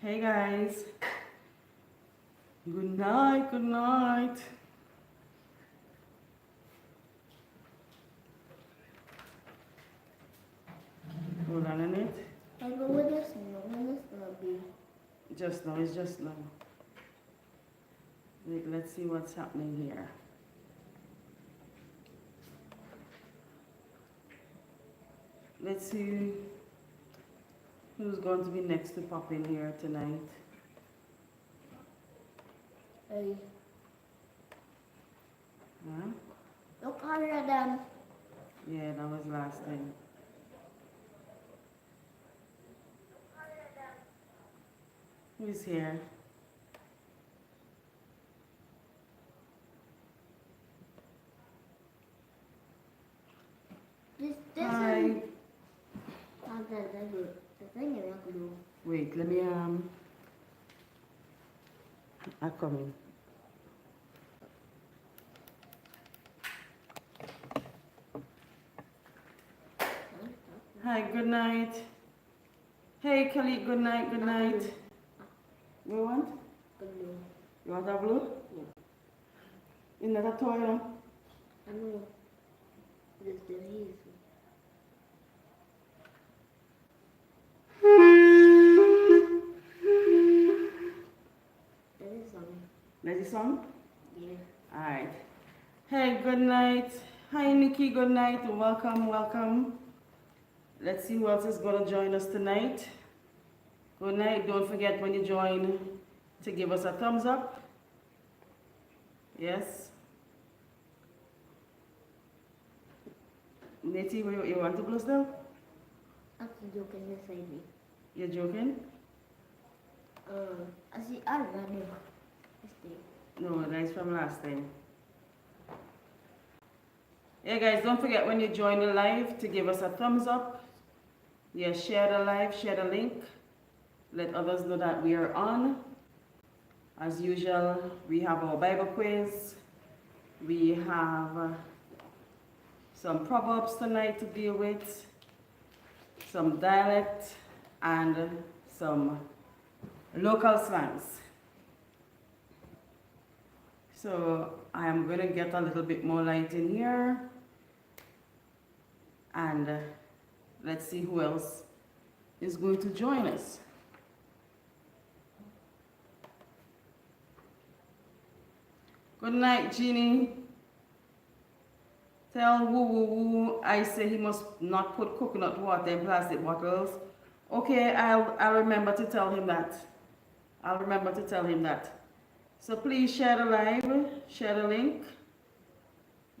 Hey guys. Good night, good night. Hold on a minute. I go with this when it's gonna be. Just now, it's just now. Wait, let's see what's happening here. Let's see who's going to be next to pop in here tonight. Hey, Huh? look harder than. Yeah, that was last time. Who's here? This Hi. is not that good. The thing is not good. Wait, let me I'm coming. Hi, good night. Hey, Kelly, good night, good night. You want? Blue. You want a blue? Yeah. Isn't that a toy, no? I know. This is easy. That is something. That's the song? Yeah. Alright. Hey, good night. Hi, Nikki, good night. Welcome, welcome. Let's see who else is going to join us tonight. Good night. Don't forget when you join to give us a thumbs up. Yes. Nettie, you want to blow still? I'm joking beside me. You're joking? I see. I don't know. No, that's from last time. Yeah, guys, don't forget when you join the live to give us a thumbs up. Yeah, share the live, share the link. Let others know that we are on. As usual, we have our Bible quiz. We have some proverbs tonight to deal with, some dialect, and some local slangs. So I am going to get a little bit more light in here. And let's see who else is going to join us. Good night, Jeannie. Tell Woo Woo Woo I say he must not put coconut water in plastic bottles. Okay, I'll remember to tell him that. I'll remember to tell him that. So please share the live, share the link.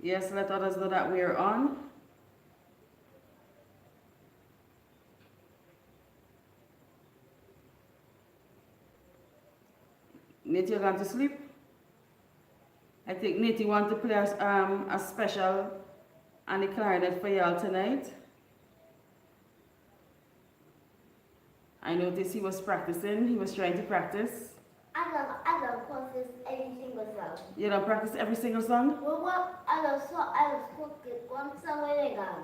Yes, let others know that we are on. Nate, you're going to sleep? I think Nate want to play a special on the clarinet for y'all tonight. I noticed he was practicing. He was trying to practice. I don't practice every single song. You don't practice every single song? Well, I don't practice one song when I gone.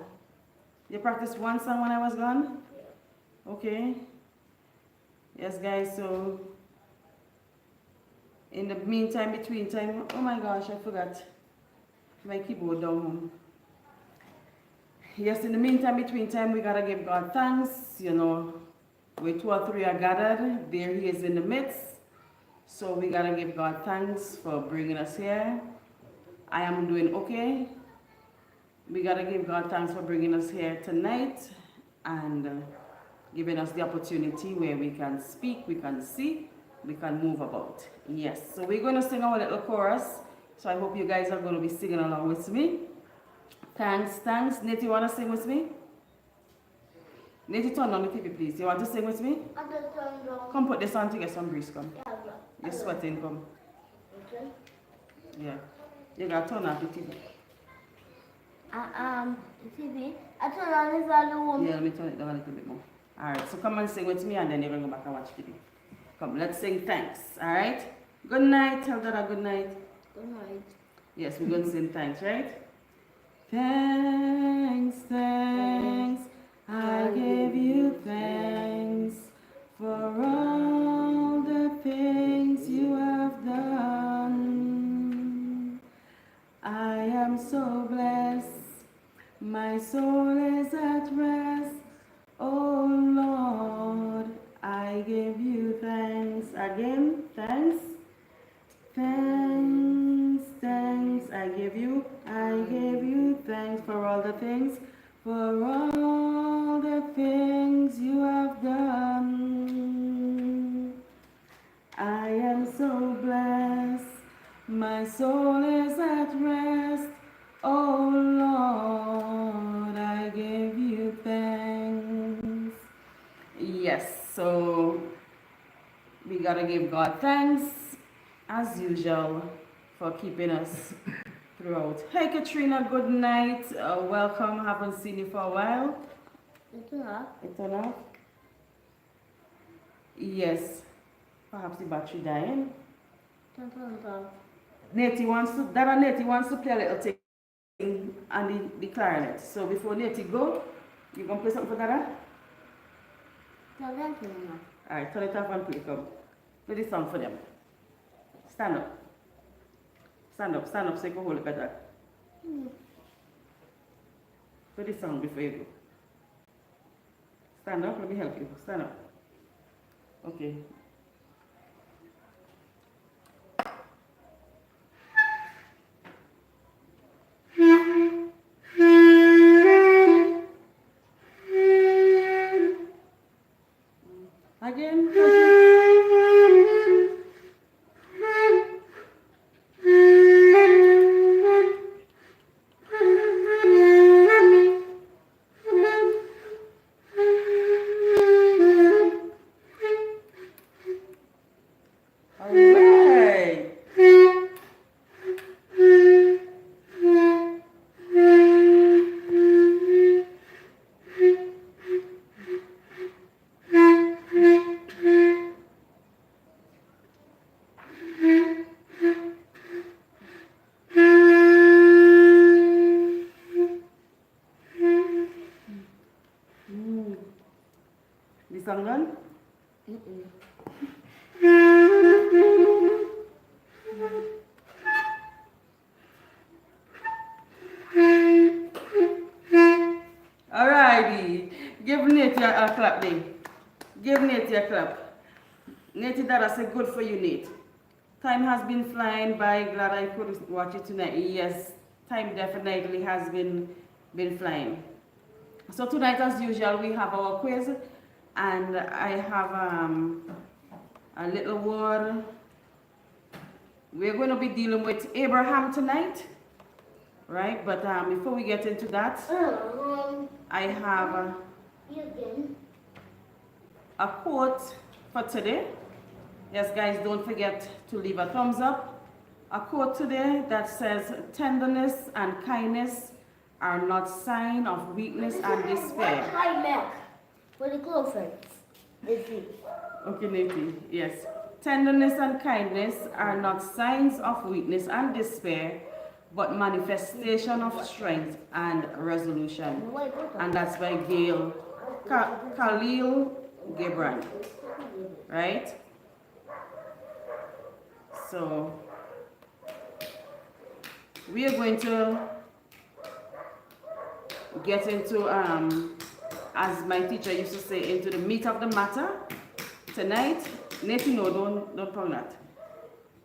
You practiced one song when I was gone? Yeah. Okay. Yes, guys, so in the meantime, between time, oh my gosh, I forgot my keyboard down home. Yes, in the meantime, between time, we gotta give God thanks, you know. Where 2 or 3 are gathered, there he is in the midst. So we gotta give God thanks for bringing us here. I am doing okay. We gotta give God thanks for bringing us here tonight and giving us the opportunity where we can speak, we can see, we can move about. Yes, so we're going to sing our little chorus. So I hope you guys are going to be singing along with me. Thanks, thanks. Nate, you want to sing with me? Nate, turn on the TV, please. You want to sing with me? I just turned on. Come put this on to get some breeze, come. Yeah, You're sweating, come. okay. Yeah. You got to turn off the TV. The TV. I turned on this other one. Yeah, let me turn it down a little bit more. Alright, so come and sing with me and then you're going to go back and watch TV. Come, let's sing thanks. Alright? Good night. Tell Dada good night. Good night. Yes, we're going to sing thanks, right? Thanks, thanks. I give you thanks for all soul is at rest. Oh Lord, I give you thanks. Again, thanks. Thanks, thanks, I give you thanks for all the things, for all the things you have done. I am so blessed, my soul is at rest. Oh Lord, I give you thanks. Yes, so we gotta give God thanks as usual for keeping us throughout. Hey Katrina, good night. Welcome. Haven't seen you for a while. It's enough. It's enough. Yes. Perhaps the battery dying. Nettie wants to play a little thing and the clarinet. So before Nettie go, you gonna play something for Dada? Alright, turn it off and play. Come. Play this song for them. Stand up. Stand up so you can hold it better. Play this song before you go. Stand up, let me help you. Stand up. Okay. Again. Alright. The song done? Alrighty. Give Nate a clap then. Give Nate a clap. Nate, that say good for you, Nate. Time has been flying by. Glad I could watch it tonight. Yes, time definitely has been flying. So tonight, as usual, we have our quiz, and I have a little word. We're going to be dealing with Abraham tonight, right? But before we get into that, I have a quote for today. Yes, guys, don't forget to leave a thumbs up. A quote today that says, "Tenderness and kindness are not sign of weakness and despair." With the girlfriends. Okay, Nathan, yes. "Tenderness and kindness are not signs of weakness and despair, but manifestation of strength and resolution." And that's by Khalil Gibran, right? So we are going to get into, as my teacher used to say, into the meat of the matter tonight. Nathan, no, don't call that.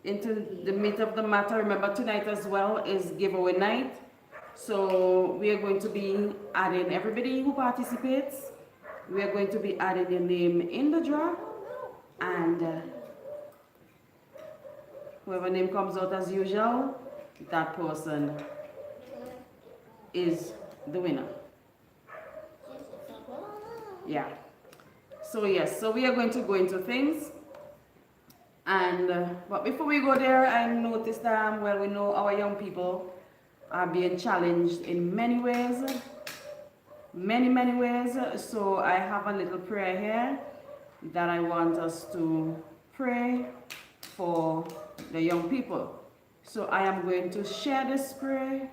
Into the meat of the matter. Remember, tonight as well is giveaway night. So we are going to be adding everybody who participates. We are going to be adding your name in the draw, and whoever name comes out as usual, that person is the winner. Yeah. So yes, so we are going to go into things. And but before we go there, I noticed that well, we know our young people are being challenged in many ways, many ways. So I have a little prayer here that I want us to pray for the young people. So I am going to share this prayer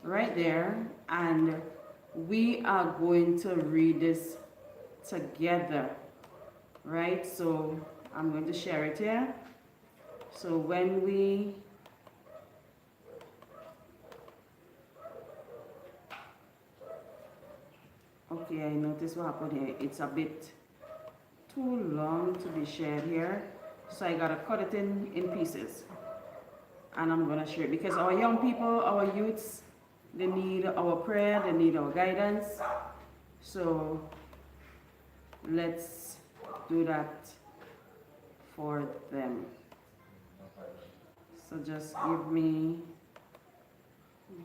right there, and we are going to read this together, right? So I'm going to share it here. So when we Okay, I noticed what happened here. It's a bit too long to be shared here. So I gotta cut it in pieces. And I'm gonna share it because our young people, our youths, they need our prayer, they need our guidance. So let's do that for them. So just give me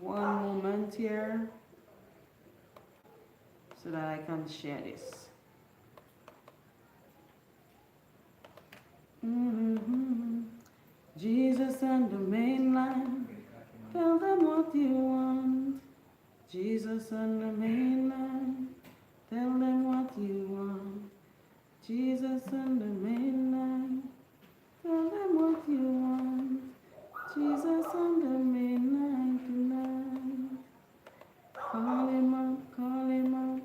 one moment here so that I can share this. Jesus on the main line, tell them what you want. Jesus on the main line, tell them what you want. Jesus on the main line, tell them what you want. Jesus on the main line tonight. Call him up, call him up.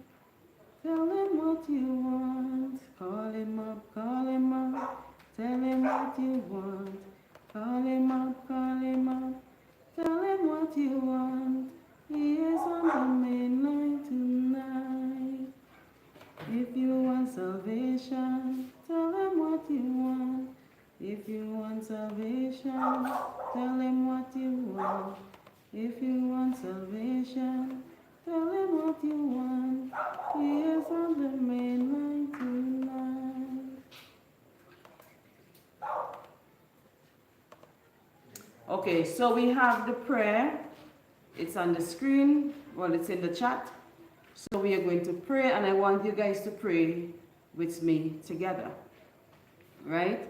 Tell him what you want. Call him up, call him up. Tell him what you want. Call him up, call him up. Tell him what you want. He is on the main line tonight. If you want salvation, tell him what you want. If you want salvation, tell him what you want. If you want salvation, tell him what you want. He is on the main line tonight. Okay, so we have the prayer. It's on the screen. Well, it's in the chat. So we are going to pray, and I want you guys to pray with me together. Right?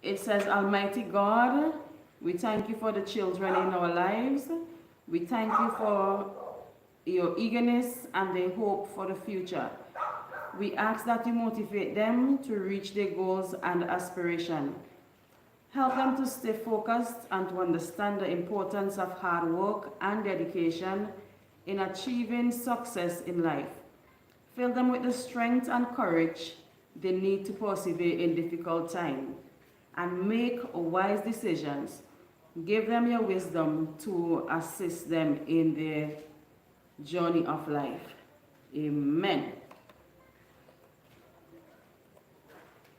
It says, Almighty God, we thank you for the children in our lives. We thank you for your eagerness and their hope for the future. We ask that you motivate them to reach their goals and aspirations. Help them to stay focused and to understand the importance of hard work and dedication in achieving success in life. Fill them with the strength and courage they need to persevere in difficult times and make wise decisions. Give them your wisdom to assist them in their journey of life. Amen.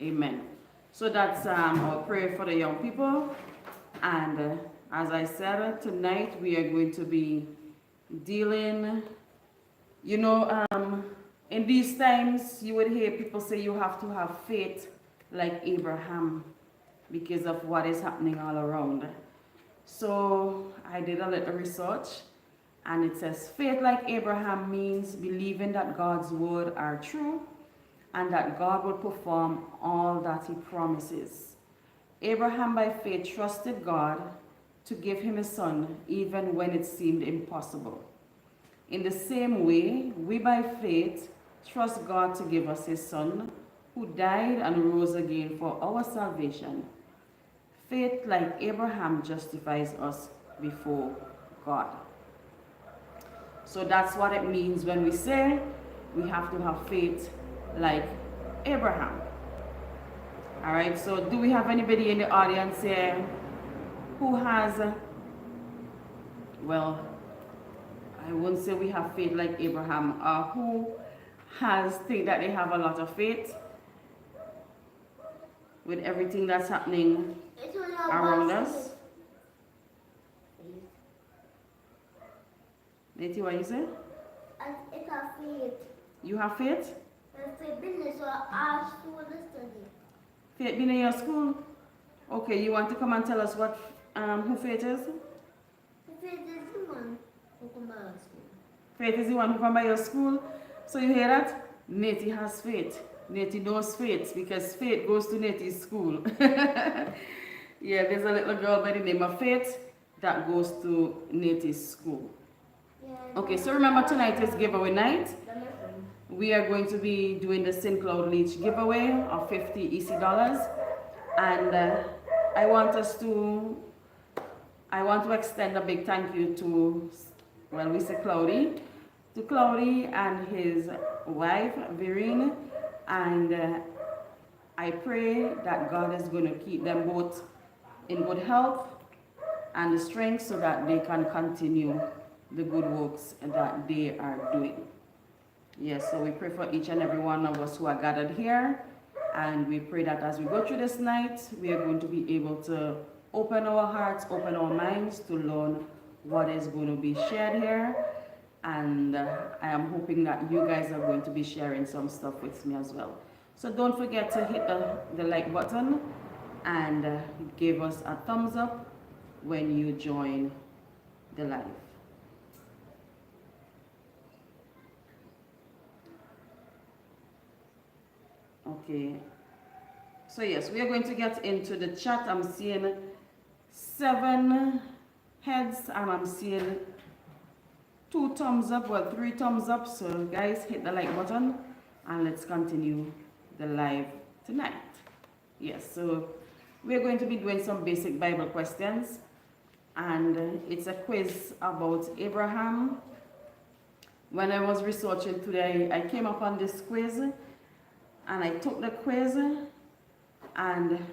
Amen. So that's our prayer for the young people. And as I said, tonight we are going to be dealing, in these times you would hear people say you have to have faith like Abraham because of what is happening all around. So I did a little research, and it says faith like Abraham means believing that God's word are true and that God will perform all that he promises. Abraham by faith trusted God to give him a son even when it seemed impossible. In the same way, we by faith trust God to give us his son who died and rose again for our salvation. Faith like Abraham justifies us before God. So that's what it means when we say we have to have faith like Abraham. All right, so do we have anybody in the audience here who has, well, I wouldn't say we have faith like Abraham, who has think that they have a lot of faith with everything that's happening around us? Nati, what you say? It's a faith. You have faith? Faith business or our school study. Faith been in your school? Okay, you want to come and tell us what who Faith is? Faith is the one who come by our school. Faith is the one who come by your school. So you hear that? Nati has faith. Nati knows faith because faith goes to Nati's school. Yeah, there's a little girl by the name of Faith that goes to Nati's school. Yeah, Okay, so remember tonight is giveaway night. We are going to be doing the St. Cloud Leach giveaway of 50 EC dollars. And I want to extend a big thank you to, well, we say Cloudy, to Cloudy and his wife, Vereen. And I pray that God is going to keep them both in good health and strength so that they can continue the good works that they are doing. Yes, so we pray for each and every one of us who are gathered here. And we pray that as we go through this night, we are going to be able to open our hearts, open our minds to learn what is going to be shared here. And I am hoping that you guys are going to be sharing some stuff with me as well. So don't forget to hit the like button and give us a thumbs up when you join the live. Okay, so yes, we are going to get into the chat. I'm seeing 7 heads and I'm seeing 2 thumbs up, well 3 thumbs up. So guys, hit the like button and let's continue the live tonight. Yes, so we're going to be doing some basic Bible questions, and it's a quiz about Abraham. When I was researching today, I came upon this quiz and I took the quiz and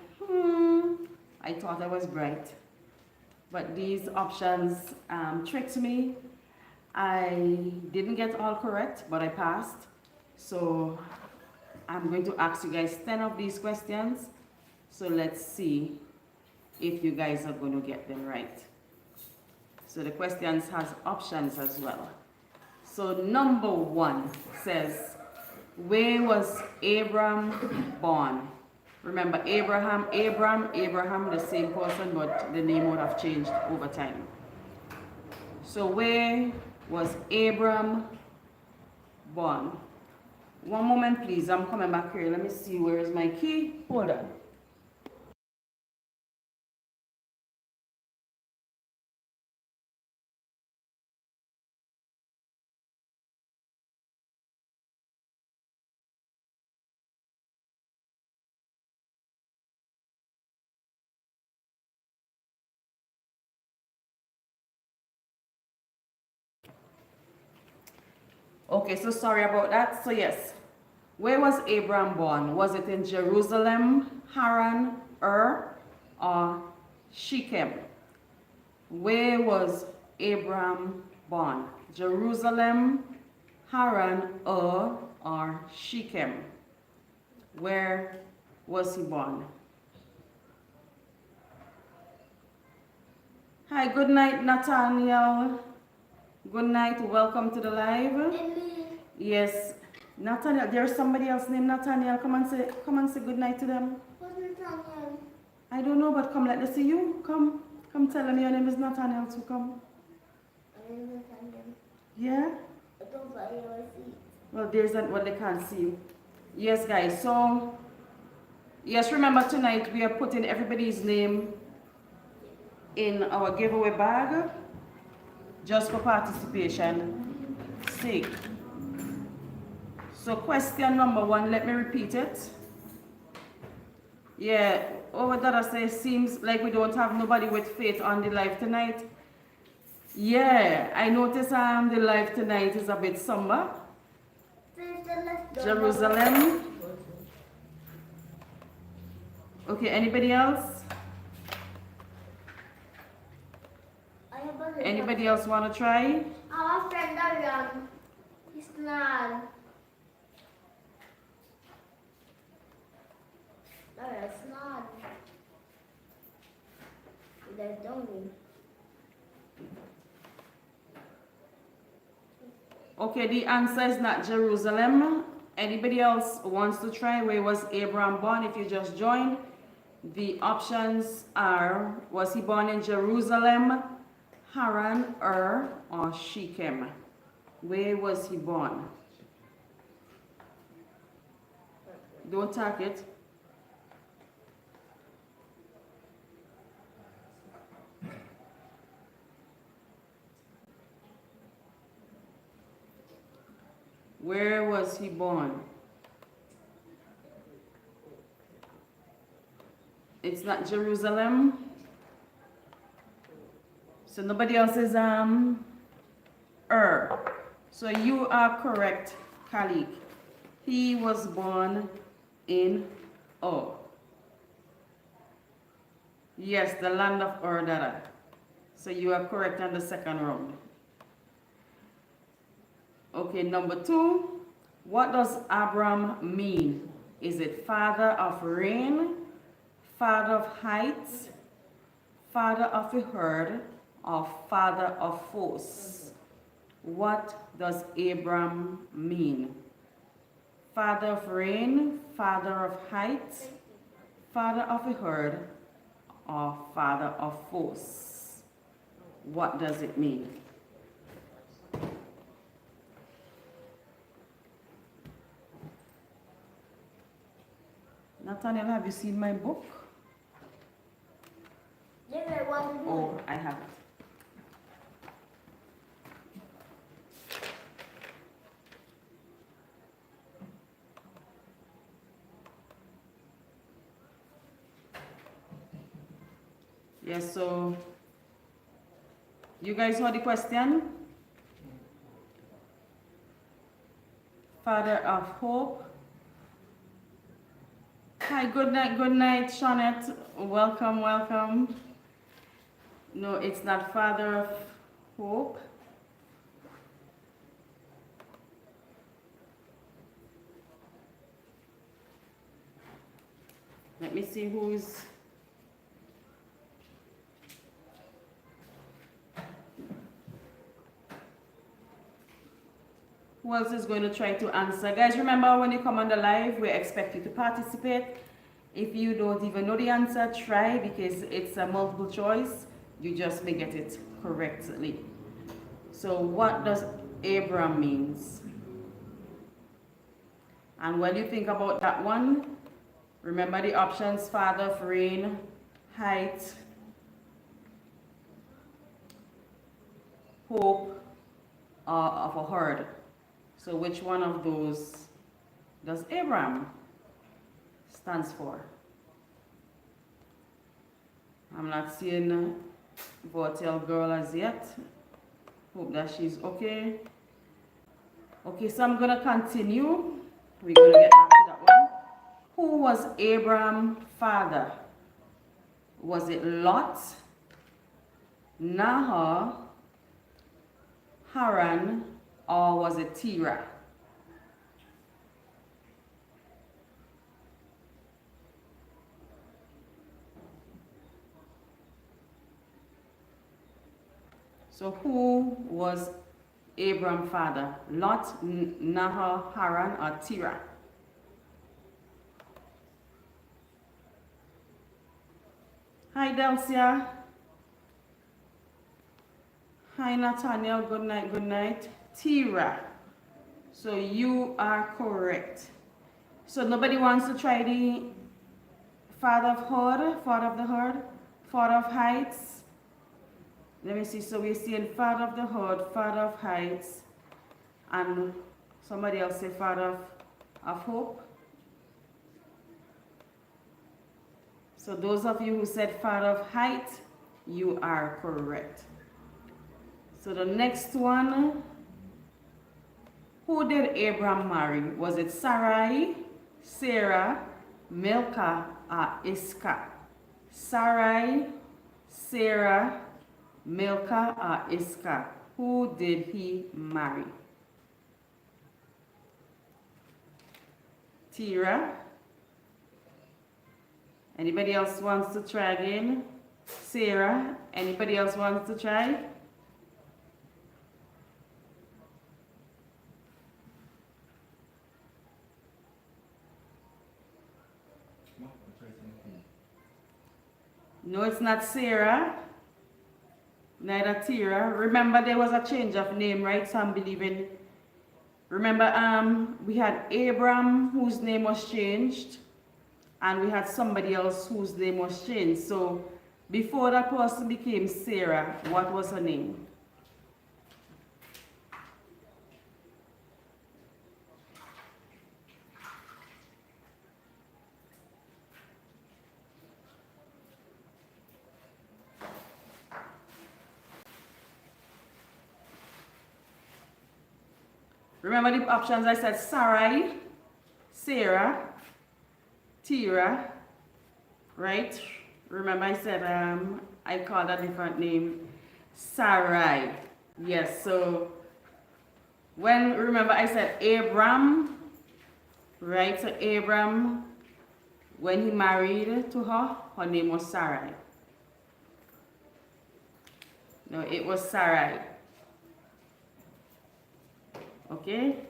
I thought I was bright, but these options tricked me. I didn't get all correct, but I passed. So I'm going to ask you guys 10 of these questions. So let's see if you guys are going to get them right. So the questions has options as well. So number 1 says, where was Abram born? Remember Abram, the same person, but the name would have changed over time. So where was Abram born? One moment please, I'm coming back here. Let me see, where is my key? Hold on. Okay, so sorry about that. So yes, where was Abraham born? Was it in Jerusalem, Haran, Ur, or Shechem? Where was Abraham born? Jerusalem, Haran, Ur, or Shechem? Where was he born? Hi, good night, Nathaniel. Good night, welcome to the live. Yes, Nathaniel, there's somebody else named Nathaniel. Come and say good night to them. Who's Nathaniel? I don't know, but come, let us see you. Come tell them your name is Nathaniel too. Come. My name is Nathaniel. Yeah? I don't buy your seat. Well, there's that what they can't see you. Yes, guys. So, yes, remember tonight we are putting everybody's name in our giveaway bag, just for participation sake. So question number 1, let me repeat it. Yeah, over Dada says, seems like we don't have nobody with faith on the live tonight. Yeah, I notice the live tonight is a bit somber. Jerusalem. Okay, anybody else? Anybody else want to try? Our friend Ariane. He's not. No, it's not. There's only. Okay, the answer is not Jerusalem. Anybody else wants to try? Where was Abraham born? If you just joined, the options are, was he born in Jerusalem, Haran, Ur, or Shechem? Where was he born? Don't tag it. Where was he born? It's not Jerusalem. So nobody else is Ur. So you are correct, Khalik. He was born in Ur. Yes, the land of Ur Dada. So you are correct on the second round. Okay, number 2. What does Abram mean? Is it father of rain, father of heights, father of a herd, or father of force? What does Abram mean? Father of rain, father of heights, father of a herd, or father of force? What does it mean? Nathaniel, have you seen my book? Yes, I want to do Oh, I have it. Yes, so you guys heard the question? Father of hope. Hi, good night, Shawnette. Welcome, welcome. No, it's not father of hope. Let me see who's... Who else is going to try to answer? Guys, remember when you come on the live, we expect you to participate. If you don't even know the answer, try, because it's a multiple choice. You just may get it correctly. So what does Abram means? And when you think about that one, remember the options: father of rain, height, hope, or of a herd. So which one of those does Abram stands for? I'm not seeing Vortel girl as yet. Hope that she's okay. Okay, so I'm gonna continue. We're gonna get back to that one. Who was Abram's father? Was it Lot, Nahor, Haran, or was it Terah? So who was Abram's father? Lot, Nahor, Haran, or Terah? Hi, Delcia. Hi, Nathaniel. Good night, good night. Terah. So you are correct. So nobody wants to try the father of herd, father of the herd, father of heights. Let me see. So we're seeing father of the herd, father of heights, and somebody else say father of hope. So those of you who said father of height, you are correct. So the next one, who did Abram marry? Was it Sarai, Sarah, Milcah, or Iscah? Sarai, Sarah, Milcah, or Iscah? Who did he marry? Terah. Anybody else wants to try again? Sarah. Anybody else wants to try? No, it's not Sarah. Neither Terah. Remember, there was a change of name, right? So I'm believing. Remember, we had Abram, whose name was changed, and we had somebody else whose name was changed. So before that person became Sarah, what was her name? Remember the options I said: Sarai, Sarah, Terah, right? Remember I said I called a different name, Sarai. Yes, so remember I said Abram, Right, so Abram, when he married to her, her name was Sarai. No, it was Sarai. Okay?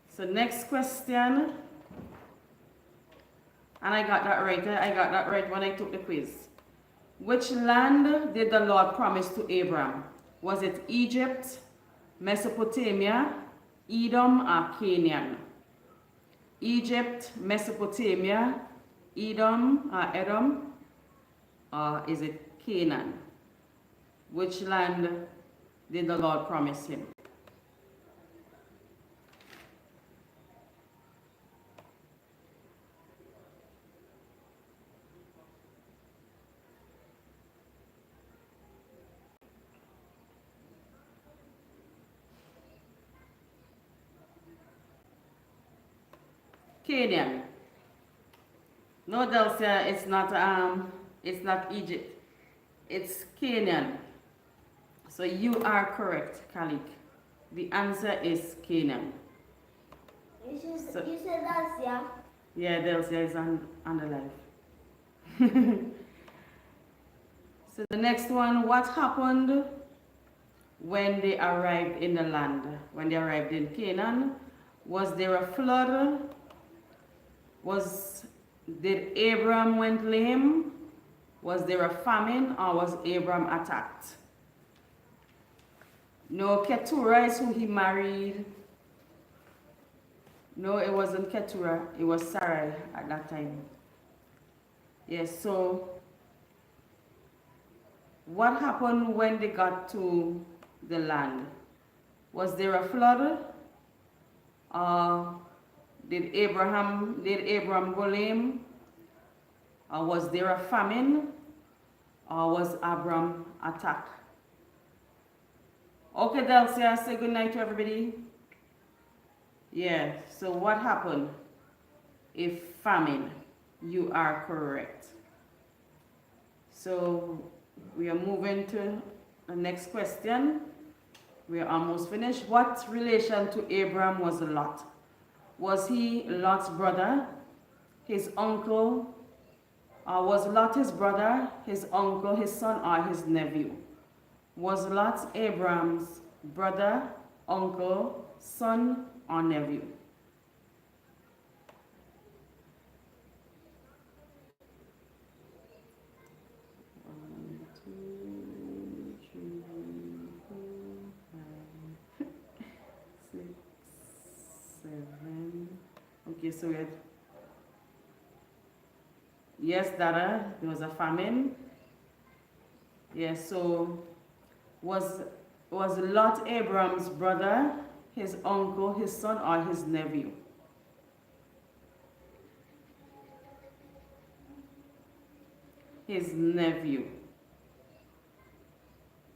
So next question. And I got that right. I got that right when I took the quiz. Which land did the Lord promise to Abram? Was it Egypt, Mesopotamia, Edom, or Canaan? Egypt, Mesopotamia, Edom, or is it Canaan? Which land did the Lord promise him? Canaan. No, Delcia, it's not Egypt. It's Canaan. So you are correct, Kalik. The answer is Canaan. You said that's, yeah? Yeah, Delcia is on the live. So the next one, what happened when they arrived in the land? When they arrived in Canaan, was there a flood? Did Abram went lame? Was there a famine, or was Abram attacked? No, Keturah is who he married. No, it wasn't Keturah, it was Sarai at that time. Yes, so what happened when they got to the land? Was there a flood? Did Abram go lame? Or was there a famine? Or was Abram attacked? Okay, Delcia, say good night to everybody. Yeah, so what happened? If famine, you are correct. So we are moving to the next question. We are almost finished. What relation to Abram was Lot? Was he Lot's brother, his uncle, or was Lot his brother, his uncle, his son, or his nephew? Was Lot Abram's brother, uncle, son, or nephew? One, two, three, four, 5, 6, 7. Okay, so we had, yes, Dada, there was a famine. Yes, so was Lot Abram's brother, his uncle, his son, or his nephew? His nephew.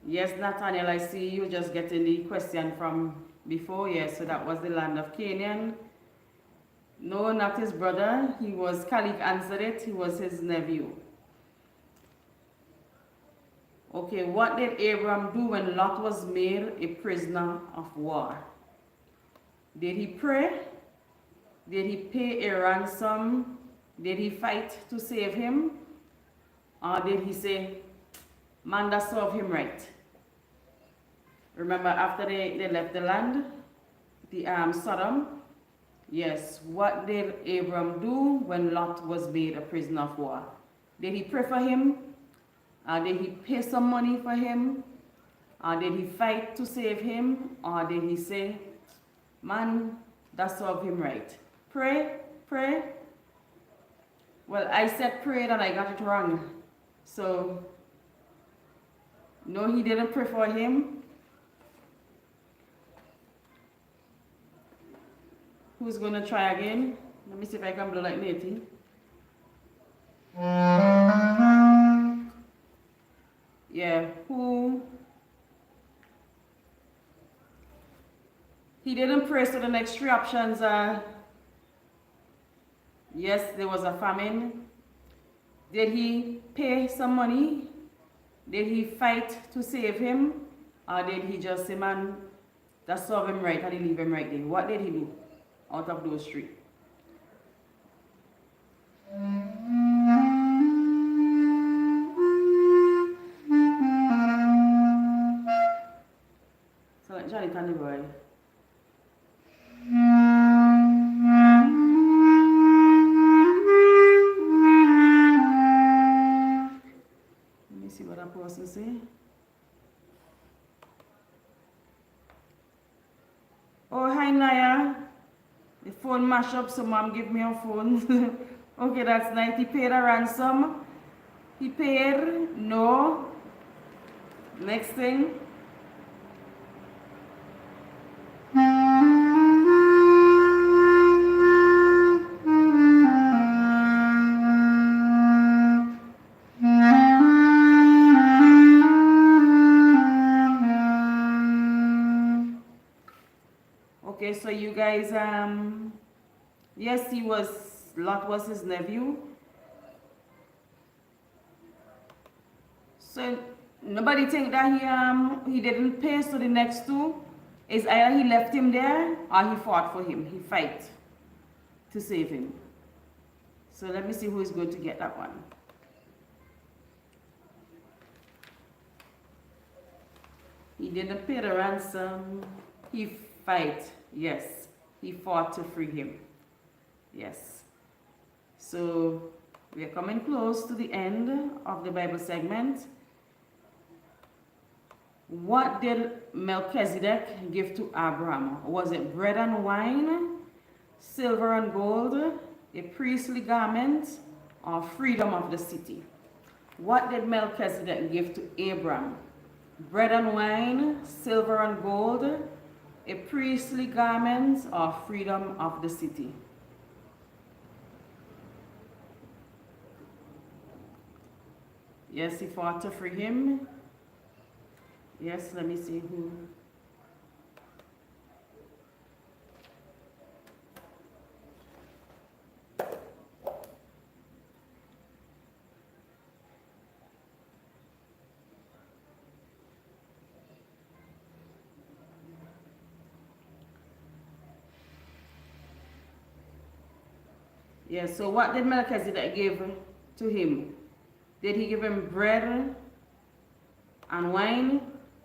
Yes, Nathaniel, I see you just getting the question from before. Yes, so that was the land of Canaan. No, not his brother. He was, Kalik answered it, he was his nephew. Okay, what did Abram do when Lot was made a prisoner of war? Did he pray? Did he pay a ransom? Did he fight to save him? Or did he say, man, that serve him right? Remember after they left the land, the Sodom? Yes, what did Abram do when Lot was made a prisoner of war? Did he pray for him? Did he pay some money for him? Did he fight to save him? Or did he say, man, that serve him right? Pray, pray. Well, I said prayed and I got it wrong. So, no, he didn't pray for him. Who's going to try again? Let me see if I can blow like Natty. Yeah, who? He didn't pray, so the next three options are, yes, there was a famine. Did he pay some money? Did he fight to save him? Or did he just say, man, that serve him right and he leave him right there? What did he do out of those three? phone mash up, so mom give me her phone. Okay, that's nice. He paid a ransom. He paid. No. Next thing. Okay, so you guys, yes, Lot was his nephew. So nobody think that he didn't pay, so the next two is either he left him there or he fought for him. He fight to save him. So let me see who is going to get that one. He didn't pay the ransom. He fight. Yes. He fought to free him. Yes. So we are coming close to the end of the Bible segment. What did Melchizedek give to Abraham? Was it bread and wine, silver and gold, a priestly garment, or freedom of the city? What did Melchizedek give to Abraham? Bread and wine, silver and gold, a priestly garment, or freedom of the city? Yes, he fought to free him. Yes, let me see who. Yes, so what did Melchizedek give to him? Did he give him bread and wine,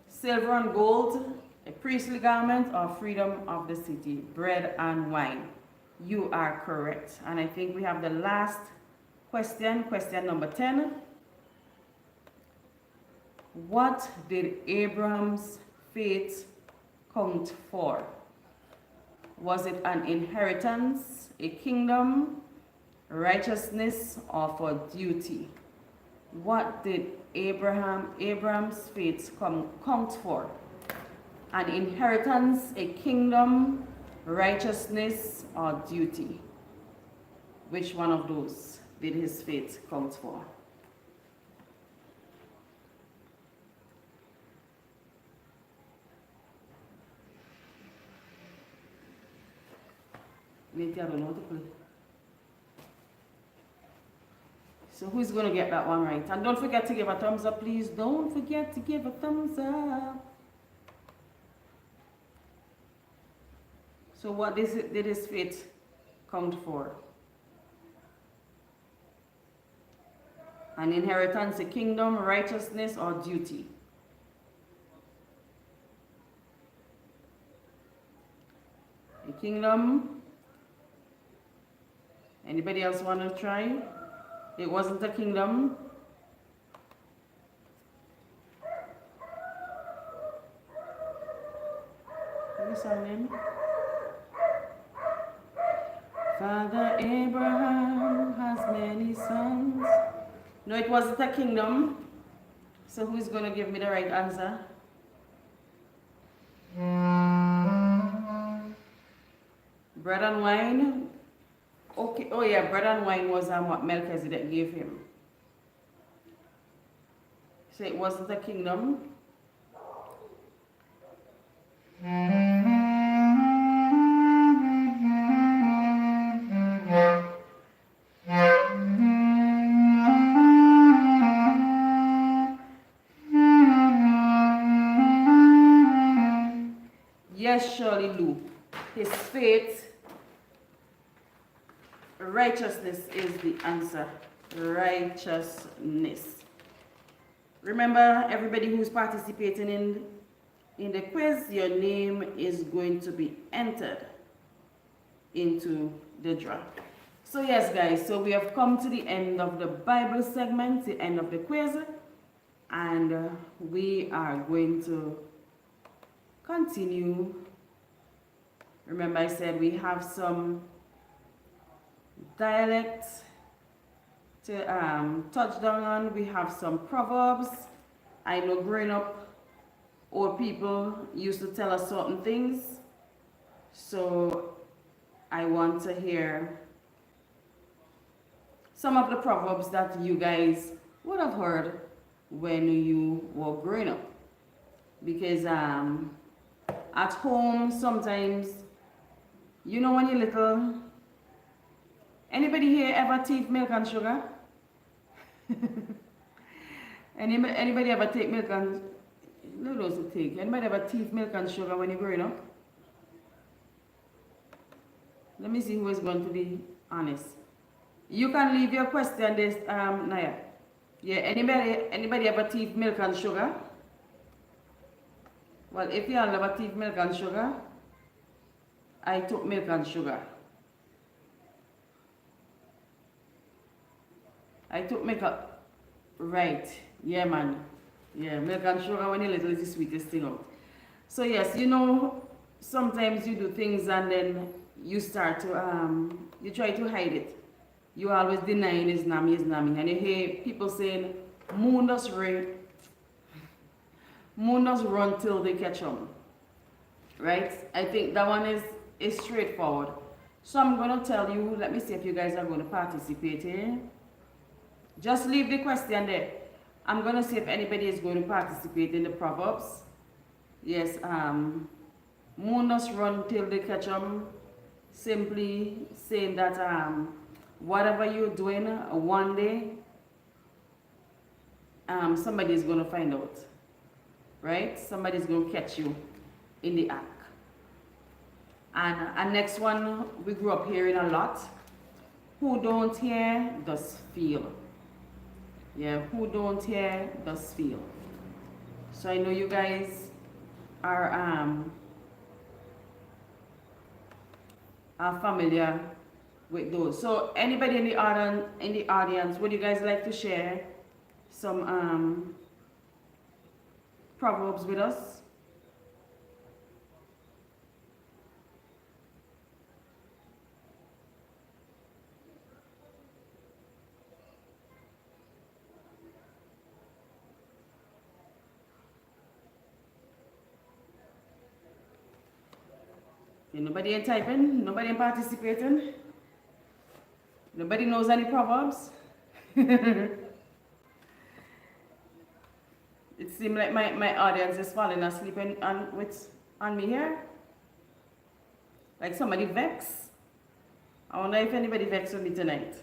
silver and gold, a priestly garment, or freedom of the city? Bread and wine. You are correct. And I think we have the last question, question number 10. What did Abraham's faith count for? Was it an inheritance, a kingdom, righteousness, or for duty? What did Abraham's faith count for? An inheritance, a kingdom, righteousness, or duty? Which one of those did his faith count for? Maybe I don't know how to play. So who's going to get that one right? And don't forget to give a thumbs up, please. Don't forget to give a thumbs up. So what did his faith count for? An inheritance, a kingdom, righteousness, or duty? A kingdom. Anybody else want to try? It wasn't a kingdom. What is her name? Father Abraham has many sons. No, it wasn't a kingdom. So who's going to give me the right answer? Bread and wine. Okay. Oh yeah, bread and wine was what Melchizedek gave him. So it wasn't a kingdom. Yes, Shirley Lou. His faith. Righteousness is the answer. Righteousness. Remember, everybody who's participating in the quiz, your name is going to be entered into the draw. So yes, guys, so we have come to the end of the Bible segment, the end of the quiz, and we are going to continue. Remember, I said we have some dialect to touch down on. We have some proverbs. I know growing up, old people used to tell us certain things. So I want to hear some of the proverbs that you guys would have heard when you were growing up. Because at home sometimes, you know when you're little, anybody here ever take milk and sugar? Anybody ever take milk and, no those who take, anybody ever take milk and sugar when you're growing up? Let me see who is going to be honest. You can leave your question this, Naya. Yeah, anybody ever take milk and sugar? Well, if you all never take milk and sugar, I took milk and sugar. I took milk, right, yeah man. Yeah, milk and sugar when you're little is the sweetest thing out. So yes, you know, sometimes you do things and then you start to, you try to hide it. You always denying his nammy, and you hear people saying, moon does run till they catch them. Right? I think that one is straightforward. So I'm going to tell you, let me see if you guys are going to participate here. Just leave the question there. I'm going to see if anybody is going to participate in the Proverbs. Yes, moon does run till they catch them. Simply saying that whatever you're doing, one day, somebody is going to find out. Right? Somebody's going to catch you in the act. And next one, we grew up hearing a lot. Who don't hear, does feel. Yeah, who don't hear, does feel. So I know you guys are familiar with those. So anybody in the audience, would you guys like to share some proverbs with us? Nobody ain't typing, nobody ain't participating. Nobody knows any proverbs. It seems like my audience is falling asleep on me here. Like somebody vex. I wonder if anybody vexed with me tonight.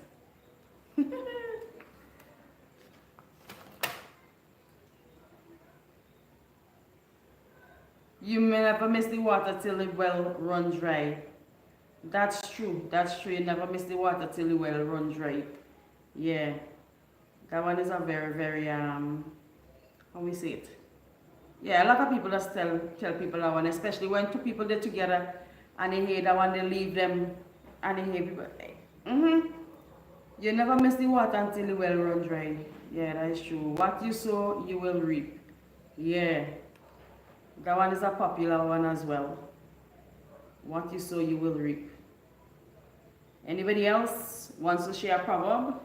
You may never miss the water till the well runs dry. That's true. That's true. You never miss the water till the well runs dry. Yeah. That one is a very, very, how we say it? Yeah, a lot of people just tell people that one, especially when two people get together and they hear that one, they leave them and they hear people, You never miss the water until the well runs dry. Yeah, that is true. What you sow, you will reap. Yeah. That one is a popular one as well. What you sow, you will reap. Anybody else wants to share a proverb?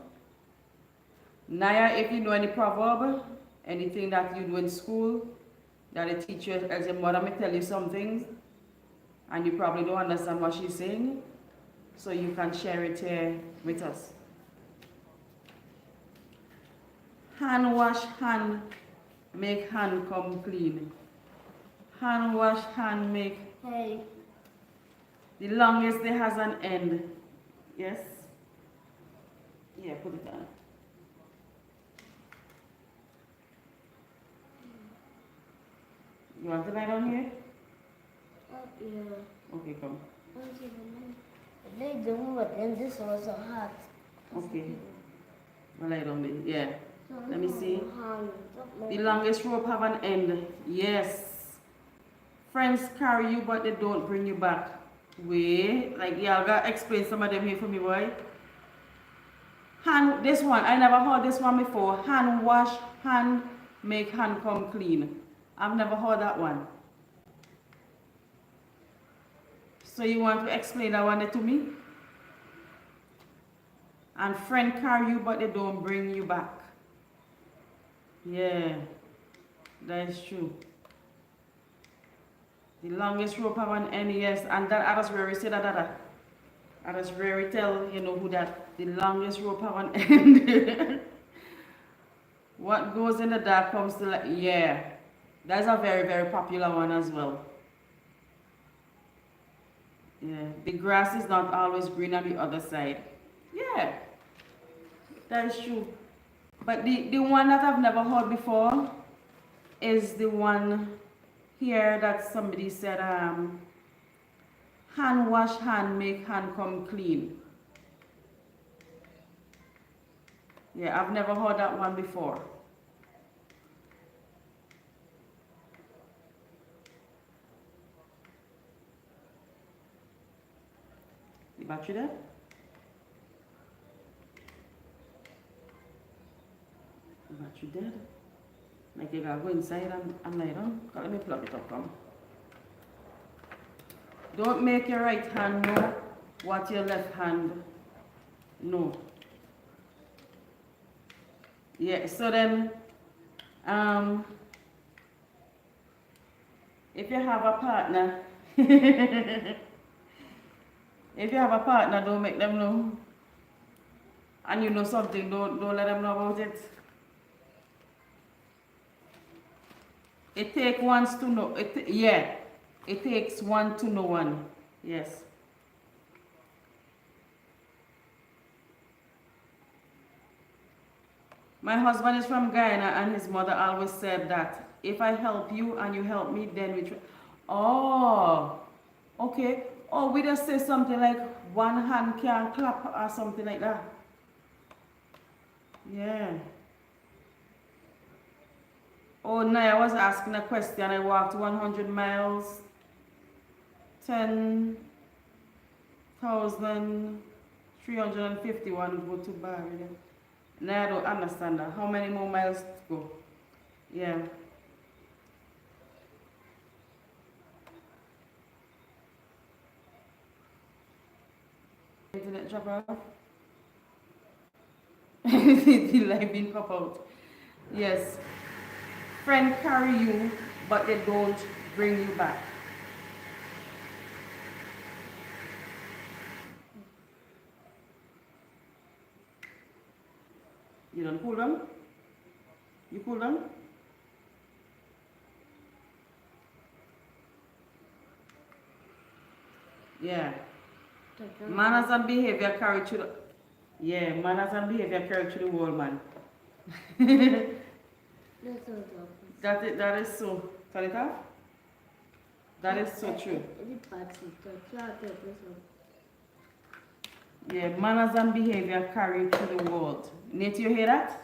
Naya, if you know any proverb, anything that you do in school, that a teacher tells your mother may tell you something, and you probably don't understand what she's saying, so you can share it here with us. Hand wash hand, make hand come clean. Hand wash, hand make. Hey. The longest there has an end. Yes? Yeah, put it down. You want to lie down here? Yeah. Okay, come. They don't, but then this was so hot. Okay. Well, lie down there. Yeah. Let me see. The longest rope have an end. Yes. Friends carry you, but they don't bring you back. Wait, like y'all gotta explain some of them here for me, boy. Hand, this one, I never heard this one before. Hand wash, hand make hand come clean. I've never heard that one. So you want to explain that one to me? And friend carry you, but they don't bring you back. Yeah, that is true. The longest rope have an end, yes. And that others rarely say that. Others rarely tell, you know, who that. The longest rope have an end. What goes in the dark comes to light. Yeah, that's a very, very popular one as well. Yeah, the grass is not always green on the other side. Yeah, that is true. But the one that I've never heard before is the one here that somebody said, hand wash hand, make hand come clean. Yeah, I've never heard that one before. The battery there? The battery dead. Like you gotta go inside and lie down. Let me plug it up, come. Don't make your right hand know what your left hand know. Yeah, so then, if you have a partner, if you have a partner, don't make them know. And you know something, don't let them know about it. It takes one to know. Yeah, it takes one to know one. Yes. My husband is from Guyana, and his mother always said that if I help you and you help me, then we try. Oh, okay. Oh, we just say something like one hand can clap or something like that. Yeah. Oh, no, I was asking a question. I walked 100 miles, 10,351 go to Bari. No, I don't understand that. How many more miles to go? Yeah. Internet drop off? The light being pop out. Yes. Friend carry you, but they don't bring you back. You don't pull them? You pull them? Yeah. Manners and behavior carry to the... Yeah, manners and behavior carry to the world, man. That is so... Turn it off? That is so true. Yeah, manners and behavior carry to the world. Nate, you hear that?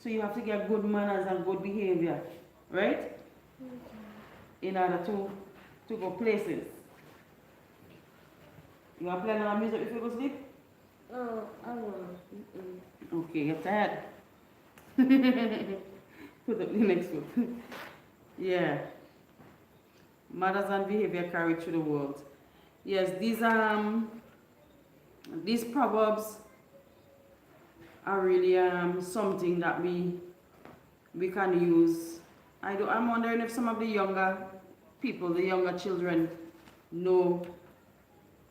So you have to get good manners and good behavior, right? In order to go places. You want to play another music before you go sleep? Oh, I want. Okay, you're tired. Put up the next one. Yeah. Manners and behavior carried through the world. Yes, these proverbs are really something that we can use. I'm wondering if some of the younger people, the younger children, know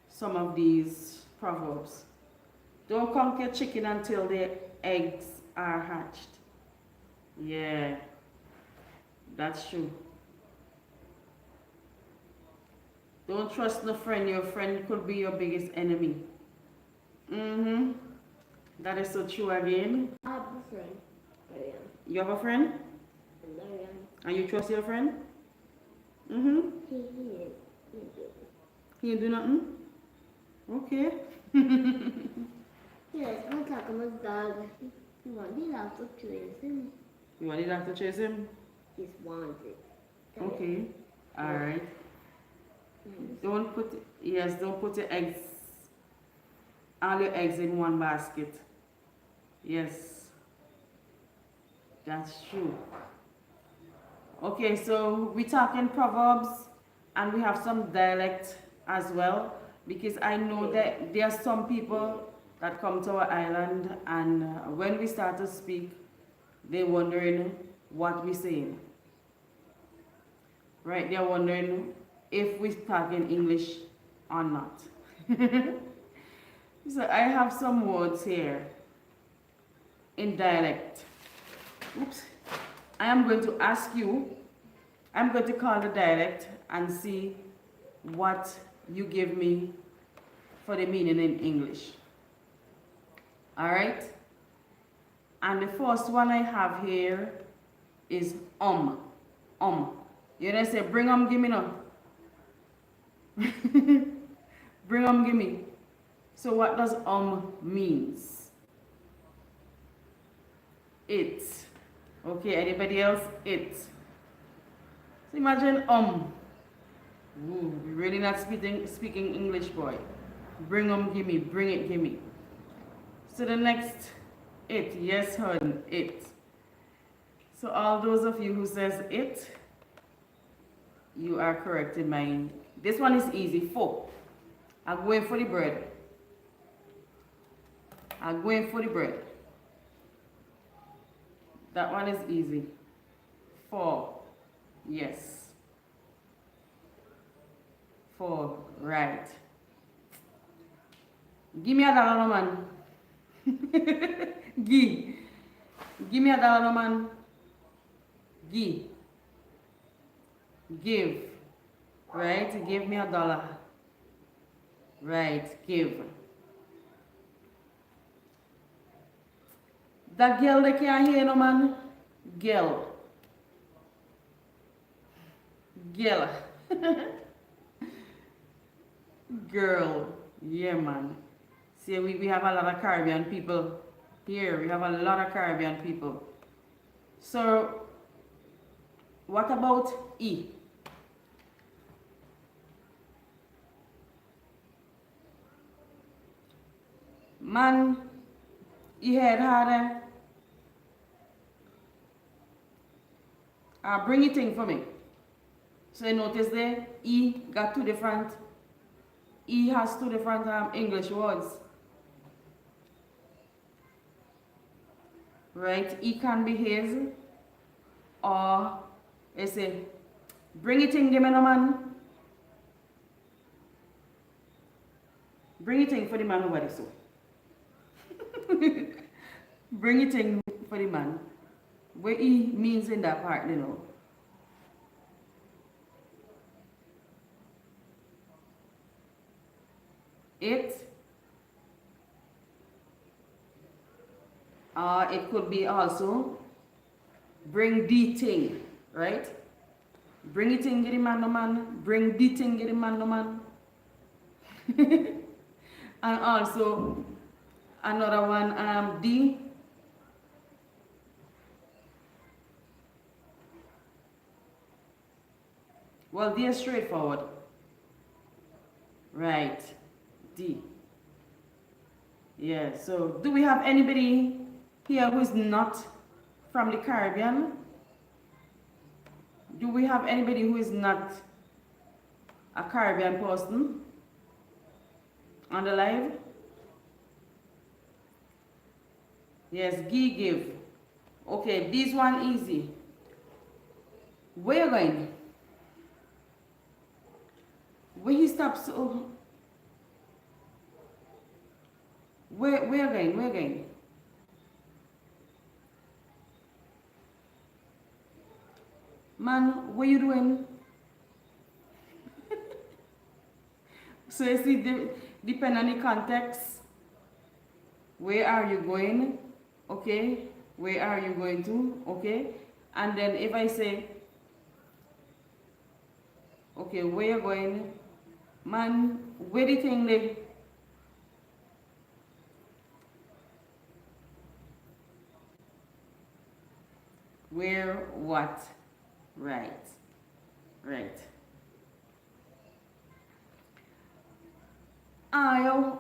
some of these proverbs. Don't count your chicken until the eggs are hatched. Yeah, that's true. Don't trust no friend. Your friend could be your biggest enemy. That is so true again. I have a friend. You have a friend? And you trust your friend? He do nothing? Okay. Yes, one time I was dog. He wanted out to chase him. You want it to chase him? He wanted. Okay. Alright. Don't put your eggs, all your eggs in one basket. Yes. That's true. Okay, so we talking proverbs and we have some dialect as well, because I know that there are some people that come to our island, and when we start to speak, they're wondering what we're saying. Right? They're wondering if we're talking English or not. So I have some words here in dialect. Oops. I am going to ask you, I'm going to call the dialect and see what you give me for the meaning in English. Alright? And the first one I have here is You know, say, bring gimme no. Bring gimme. So what does means? It. Okay, anybody else? It. So imagine Ooh, you're really not speaking English, boy. Bring gimme, bring it, gimme. So the next, it. Yes, hun, it. So all those of you who says it, you are correct in my. This one is easy. 4. I'm going for the bread. I'm going for the bread. That one is easy. 4. Yes. 4. Right. Give me a dollar, no man. Give me a dollar, no man. Give. Right? Give me a dollar. Right. Give. That girl they can't hear, no man. Girl. Girl. Girl. Yeah, man. See, we have a lot of Caribbean people here. We have a lot of Caribbean people. So, what about E? Man, he head harder. Bring it in for me. So you notice there, E got 2 different, E has 2 different English words. Right? E can be his, or they say, bring it in, give me no man. Bring it in for the man over there, so. Bring it in for the man. What E means in that part, you know. It could be also bring the thing, right? Bring it in, get the man, no man. Bring the thing, get the man, no man. And also another one, D. Well, D is straightforward. Right. D. Yeah, so do we have anybody here who is not from the Caribbean? Do we have anybody who is not a Caribbean person on the live? Yes, give. Okay, this one easy. Where you going? Where he stops? Oh. Where going? Man, what you doing? So you see, depend on the context. Where are you going? Okay. Where are you going to? Okay. And then if I say, okay, where you going? Man, where do you think live? Where, what? Right.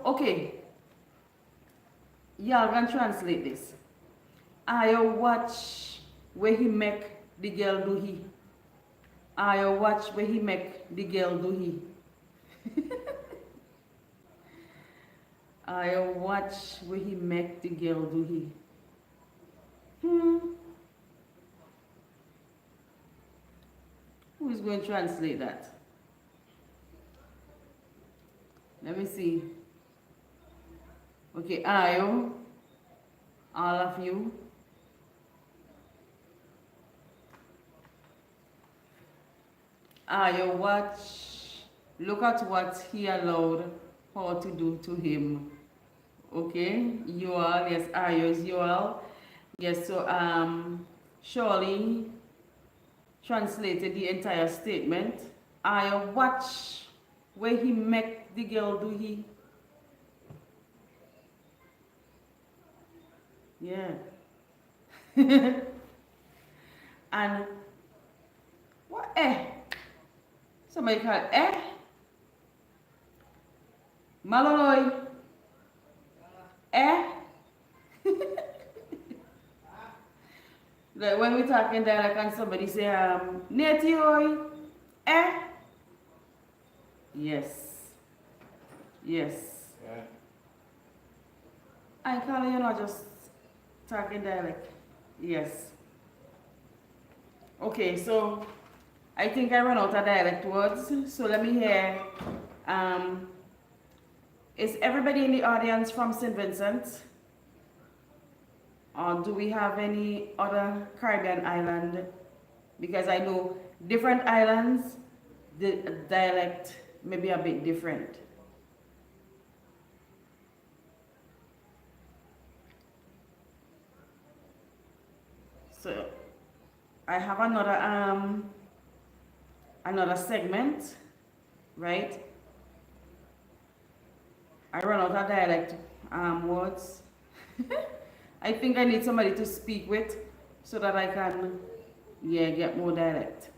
Okay. Y'all can translate this. I watch where he make the girl do he. I watch where he make the girl do he. I watch where he make the girl do he. Hmm. Who is going to translate that? Let me see. Okay, Ayo, all of you. Ayo, watch. Look at what he allowed her to do to him. Okay, you all, yes, Ayo is you all. Yes, so Shirley translated the entire statement. I watch where he make the girl do he. Yeah. And what somebody called Maloloy like when we talk in dialect and somebody say Netioy yes. Yes. Yeah. I call you know just talking dialect. Yes. Okay, so I think I run out of dialect words. So let me hear. Is everybody in the audience from St. Vincent? Or do we have any other Caribbean island? Because I know different islands, the dialect may be a bit different. So I have another segment, right? I run out of dialect words. I think I need somebody to speak with so that I can, yeah, get more dialect.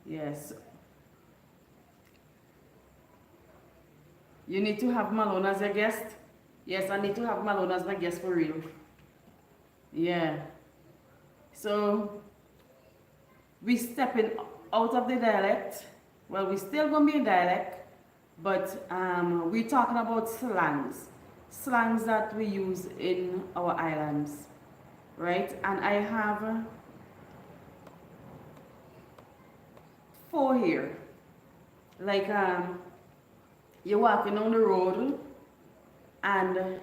Yes. You need to have Malone as your guest? Yes, I need to have Malone as my guest for real. Yeah. So, we stepping out of the dialect. Well, we still gonna be in dialect, but we're talking about slangs that we use in our islands, right? And I have 4 here. Like you're walking on the road and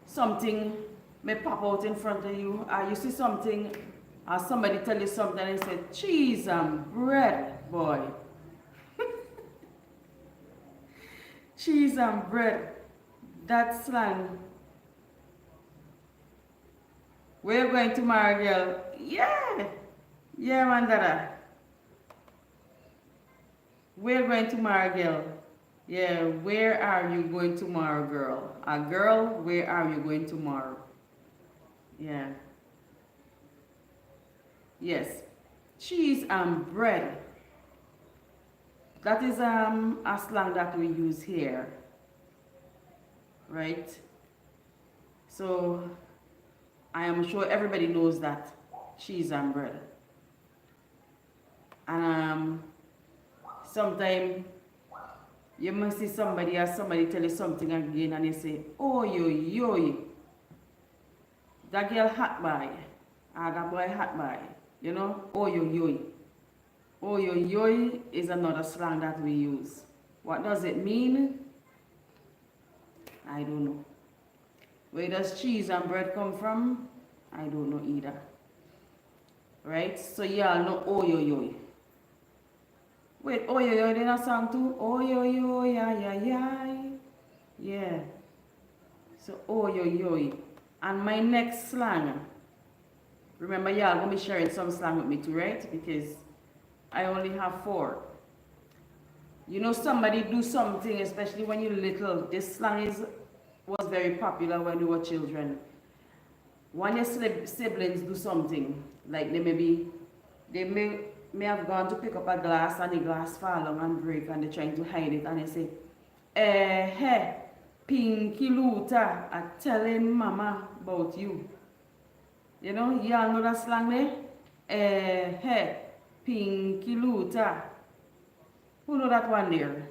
something may pop out in front of you, or you see something, or somebody tell you something and say, cheese and bread, boy. Cheese and bread. That's slang. We're going to marry girl. Yeah. Yeah, Mandara. We're going to marry girl. Yeah, where are you going tomorrow, girl? A girl, where are you going tomorrow? Yeah. Yes. Cheese and bread. That is a slang that we use here. Right? So I am sure everybody knows that. Cheese and bread. And sometimes you must see somebody or somebody tell you something again and you say, oh yo, that girl hot by, or that boy hot by, you know, oh yo. Oh yo is another slang that we use. What does it mean? I don't know. Where does cheese and bread come from? I don't know either. Right? So y'all know oh yo. Wait, oh yo, then a song too? Oh yo, yeah. Yeah. So oh yo. And my next slang, remember y'all gonna be sharing some slang with me too, right? Because I only have 4. You know, somebody do something, especially when you're little. This slang was very popular when we were children. When your siblings do something, like they may have gone to pick up a glass and the glass fall down and break and they're trying to hide it and they say, hey, Pinky Luther, I'm telling mama about you. You know, y'all know that slang there? Hey, Pinky Luther. Who know that one there?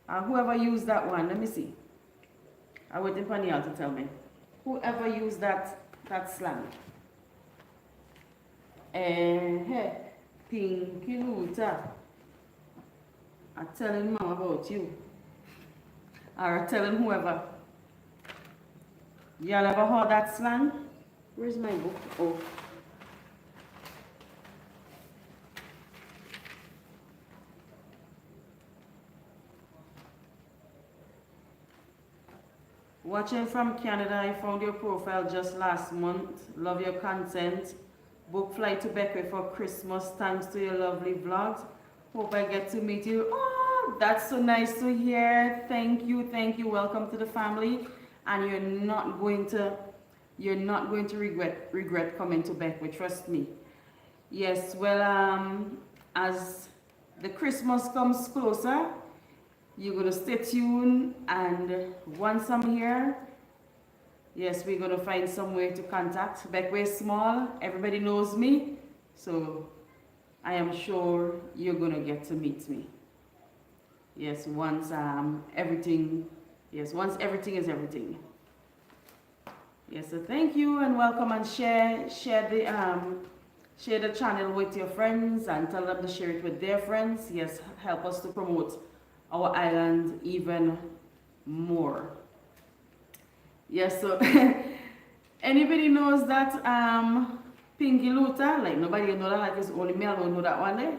Whoever used that one, let me see. I waiting for Neil to tell me. Whoever used that slang. Hey, Pinky Luther. I'm telling mom about you. Or telling whoever. Y'all ever heard that slang? Where's my book? Oh. Watching from Canada, I found your profile just last month. Love your content. Book flight to Beckwith for Christmas. Thanks to your lovely vlogs. Hope I get to meet you. Oh, that's so nice to hear. Thank you, thank you. Welcome to the family. And you're not going to regret coming to Beckwith. Trust me. Yes, well, as the Christmas comes closer, you're going to stay tuned, and once I'm here, yes, we're going to find some way to contact. Beckwith small, everybody knows me, so I am sure you're going to get to meet me. Yes, once everything is everything. Yes, so thank you and welcome, and share the channel with your friends and tell them to share it with their friends. Yes, help us to promote our island even more. Yes, so anybody knows that Pinky Luther? Like nobody know that, like it's only me alone know that one there.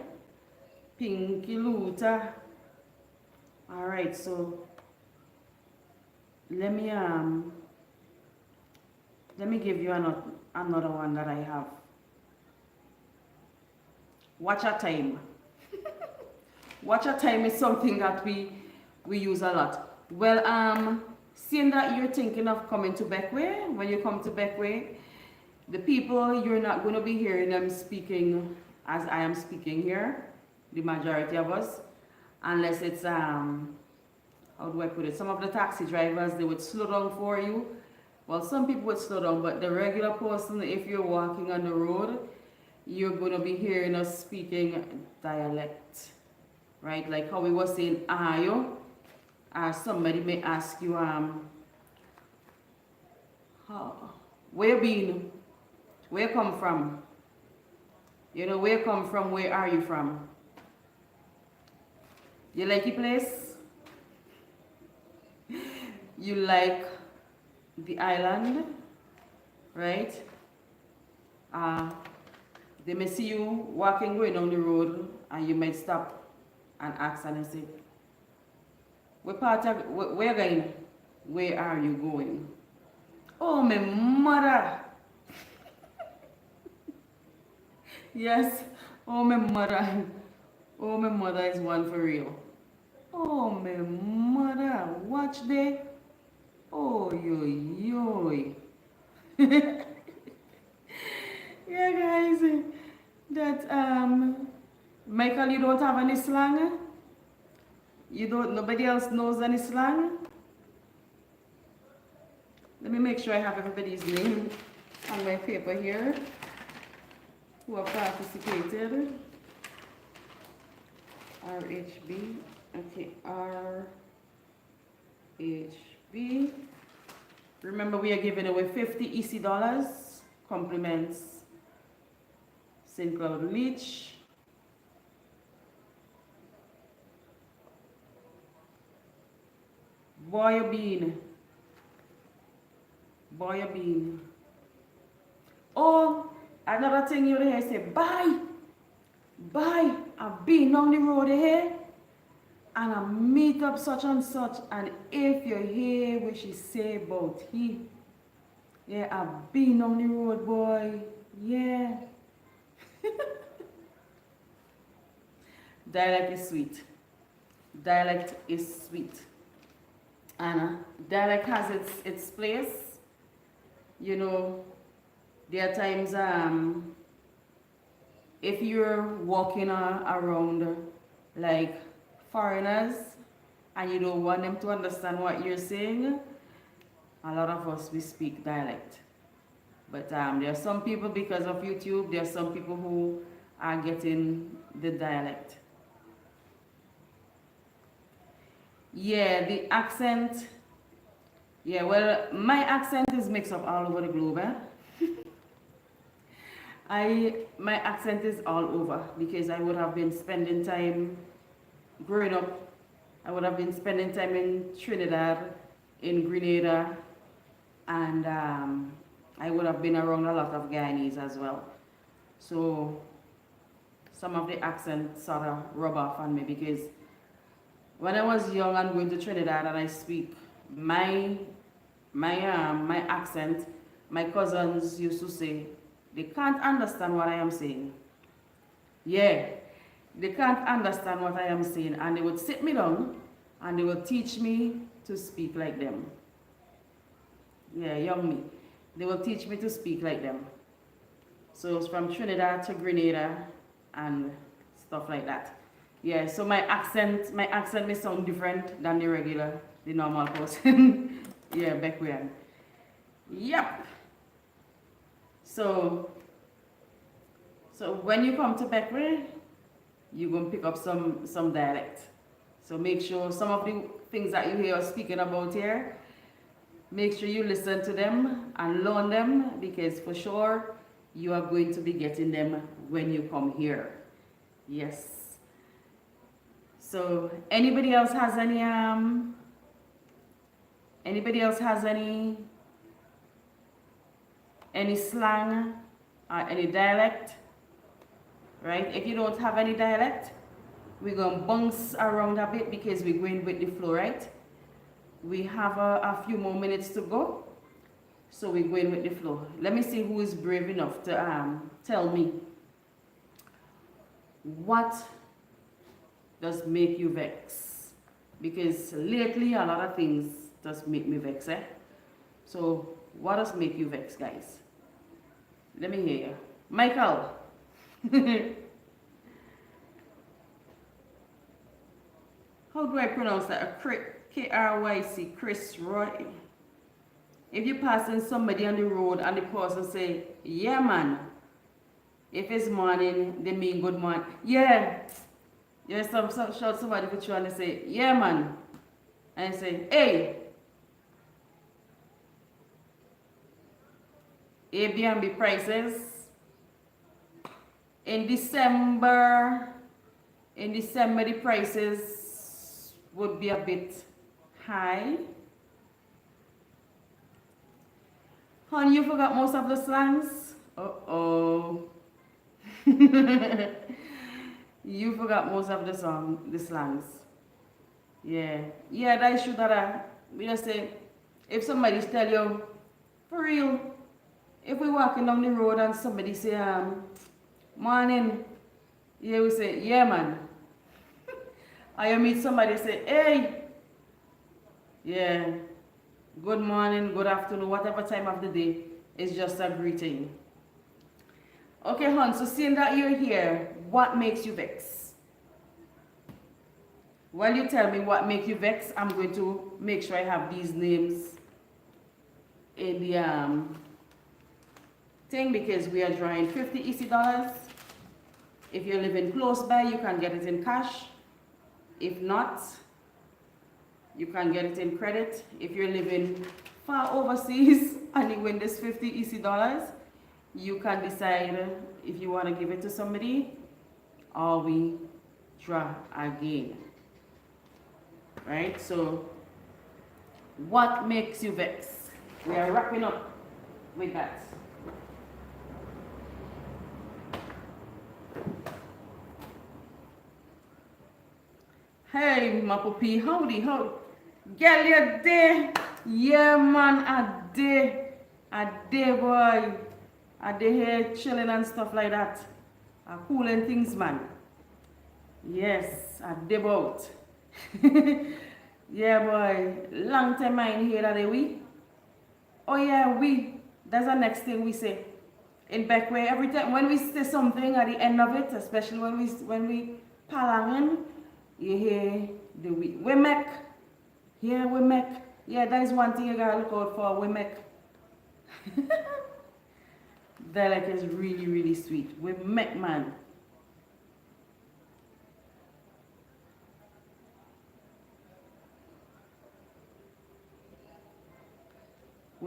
Pinky Luther. Alright, so let me give you another one that I have. Watch your time. Watch your time is something that we use a lot. Well, seeing that you're thinking of coming to Beckwith, when you come to Beckwith, the people, you're not going to be hearing them speaking as I am speaking here, the majority of us, unless it's, how do I put it, some of the taxi drivers, they would slow down for you. Well, some people would slow down, but the regular person, if you're walking on the road, you're going to be hearing us speaking dialect. Right, like how we were saying ayo, or somebody may ask you where you been, where you come from, you know, where you come from, where are you from? You like your place? You like the island, right? They may see you walking going down the road and you might stop and ask and say, where you going? Where are you going? Oh, my mother. Yes, oh, my mother. Oh, my mother is one for real. Oh, my mother. Watch there. Oh, yo, yo. Yeah, guys. That, Michael, you don't have any slang? Nobody else knows any slang? Let me make sure I have everybody's name on my paper here who have participated. RHB, okay, RHB. Remember, we are giving away 50 EC dollars, compliments St. Cloud Leach. Boy bean. Boy bean. Oh, another thing you hear say, bye. Bye. I've been on the road here and I meet up such and such, and if you hear what she say about he, yeah, I've been on the road, boy. Yeah. Dialect is sweet. Dialect is sweet. And dialect has its place. You know, there are times if you're walking around like foreigners and you don't want them to understand what you're saying, a lot of us, we speak dialect. But there are some people, because of YouTube, there are some people who are getting the dialect. Yeah, the accent. Yeah, well, my accent is mixed up all over the globe. My accent is all over because I would have been spending time growing up. I would have been spending time in Trinidad, in Grenada, and I would have been around a lot of Guyanese as well. So some of the accent sort of rub off on me because when I was young and going to Trinidad and I speak my accent, my cousins used to say they can't understand what I am saying. Yeah, they can't understand what I am saying, and they would sit me down and they would teach me to speak like them. Yeah, young me. They will teach me to speak like them. So it's from Trinidad to Grenada and stuff like that. Yeah, so my accent may sound different than the normal person. Yeah, back when. Yep. So when you come to Beckway, you're going to pick up some dialect. So make sure some of the things that you hear us speaking about here, make sure you listen to them and learn them because for sure you are going to be getting them when you come here. Yes. So anybody else has any slang or any dialect? Right? If you don't have any dialect, we're going to bounce around a bit because we're going with the flow, right? We have a few more minutes to go, so we're going with the flow. Let me see who is brave enough to tell me what does make you vex, because lately a lot of things just make me vex. So what does make you vex, guys? Let me hear you. Michael. How do I pronounce that? K-R-Y-C, Chris Roy. If you're passing somebody on the road and the person say, yeah man. If it's morning, they mean good morning. Yeah. Yeah, some shout somebody for you and they say, yeah man. And they say, hey. Airbnb prices. In December, the prices would be a bit high. Hon, you forgot most of the slangs? Uh-oh. You forgot most of the slangs. Yeah. Yeah, that is true that we just say, if somebody tell you, for real, if we walking down the road and somebody say, morning, yeah, we say, yeah man. Or you meet somebody say, hey, yeah, good morning, good afternoon, whatever time of the day, it's just a greeting. Okay, hon, so seeing that you're here, what makes you vex? While you tell me what makes you vex, I'm going to make sure I have these names in the thing because we are drawing 50 EC dollars. If you're living close by, you can get it in cash. If not, you can get it in credit. If you're living far overseas and you win this 50 EC dollars, you can decide if you want to give it to somebody or we draw again. Right? So, what makes you vex? We are wrapping up with that. Hey, my puppy, howdy. Girl, you there? Yeah, man, I did, boy. I did here chilling and stuff like that. I cooling things, man. Yes, I did out. Yeah, boy. Long time I ain't hear that, we. Oh, yeah, we. That's the next thing we say. In Beckway, every time when we say something at the end of it, especially when we palangin, you hear the we make. Yeah, we make. Yeah, that is one thing you gotta look out for. We make. Dialect is really, really sweet. We make, man.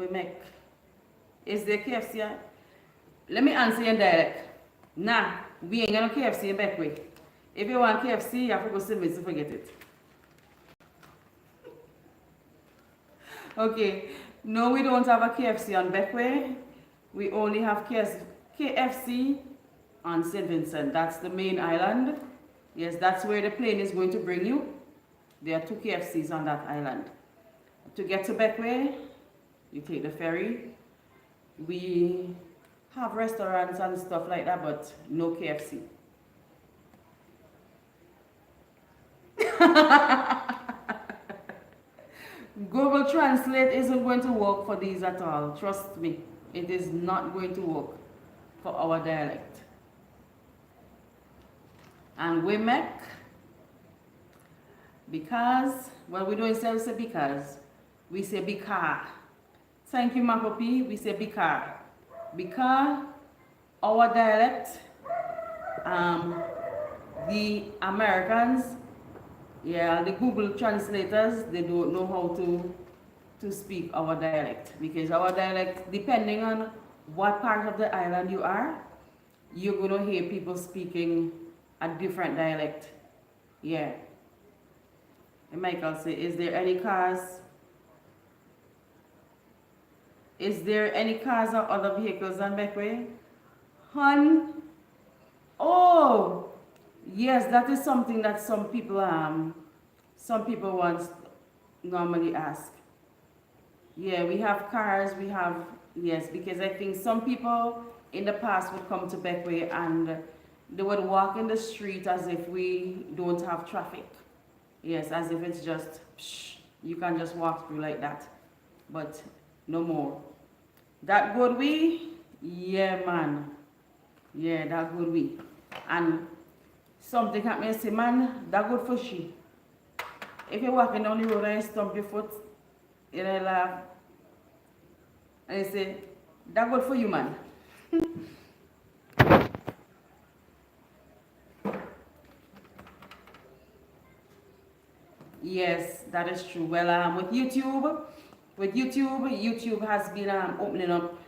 we make. Is there KFC? Let me answer in dialect. Nah, we ain't got no KFC in Beckway. If you want KFC, you have to go see me to forget it. Okay, no, we don't have a KFC on Beckway. We only have KFC on St. Vincent. That's the main island. Yes, that's where the plane is going to bring you. There are 2 KFCs on that island. To get to Beckway, you take the ferry. We have restaurants and stuff like that, but no KFC. Google Translate isn't going to work for these at all. Trust me, it is not going to work for our dialect. And we make because, well, we don't say because, we say because. Thank you, Makopi, we say because. Because our dialect, the Americans, yeah, the Google translators, they don't know how to speak our dialect. Because our dialect, depending on what part of the island you are, you're going to hear people speaking a different dialect. Yeah. And Michael say, is there any cars? Is there any cars or other vehicles on Beckway? Hun? Oh, yes, that is something that some people want normally ask. Yeah, we have cars, we have, yes, because I think some people in the past would come to Beckway and they would walk in the street as if we don't have traffic. Yes, as if it's just, psh, you can just walk through like that. But no more. That good we? Yeah, man. Yeah, that good we. And something happened, say, man, that good for she. If you're walking down the road and you stump your foot, you know, laugh. And you say, that good for you, man. Yes, that is true. Well, with YouTube has been opening up,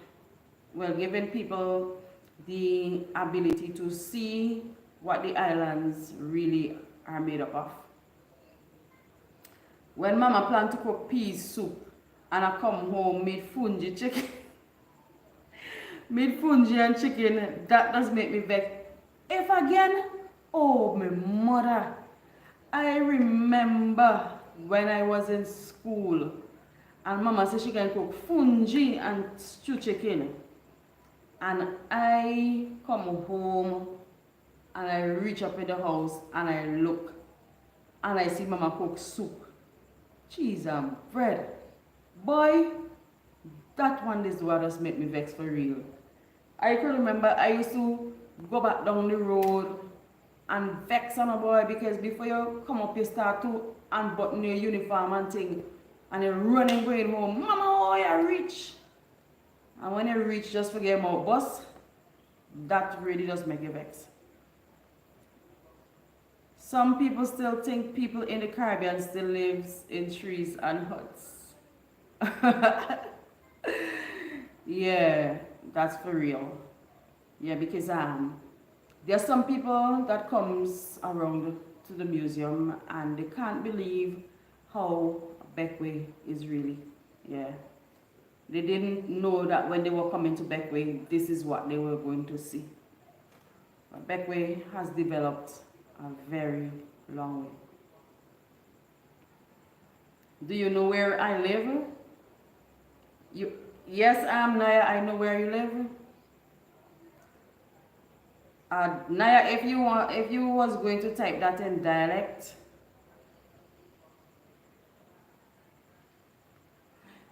well, giving people the ability to see what the islands really are made up of. When Mama planned to cook peas soup and I come home, made fungi chicken, made fungi and chicken, that does make me vex. If again, oh, my mother, I remember when I was in school and Mama said she can cook fungi and stew chicken. And I come home and I reach up in the house and I look and I see Mama cook soup, cheese and bread. Boy, that one is what just make me vex for real. I can remember I used to go back down the road and vex on a boy because before you come up you start to unbutton your uniform and thing and you're running going home. Mama, oh, you reach. And when you reach, just forget about bus. That really does make you vex. Some people still think people in the Caribbean still lives in trees and huts. Yeah, that's for real. Yeah, because there are some people that comes around to the museum and they can't believe how Beckway is really. Yeah. They didn't know that when they were coming to Beckway, this is what they were going to see. But Beckway has developed a very long way. Do you know where I live? Yes, Naya, I know where you live. Naya, if you was going to type that in dialect,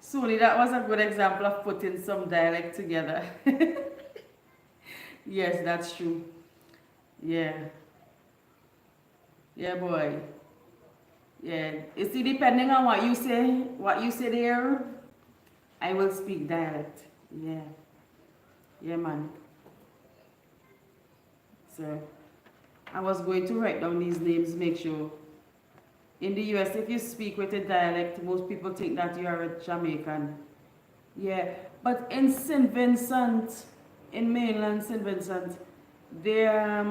Suni, that was a good example of putting some dialect together. Yes, that's true. Yeah. Yeah, boy. Yeah. You see, depending on what you say there, I will speak dialect. Yeah. Yeah, man. So, I was going to write down these names, make sure. In the US, if you speak with a dialect, most people think that you are a Jamaican. Yeah, but in St. Vincent, in mainland St. Vincent, there,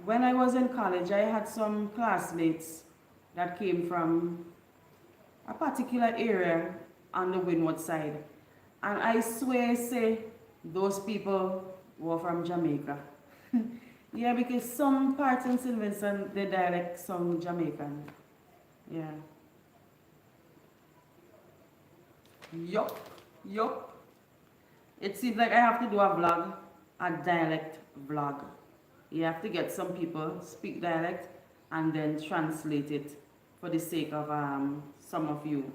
when I was in college, I had some classmates that came from a particular area on the windward side. And I swear, say, those people were from Jamaica. Yeah, because some parts in St. Vincent, they dialect some Jamaican. Yeah. Yup, yup. It seems like I have to do a vlog, a dialect vlog. You have to get some people speak dialect and then translate it for the sake of some of you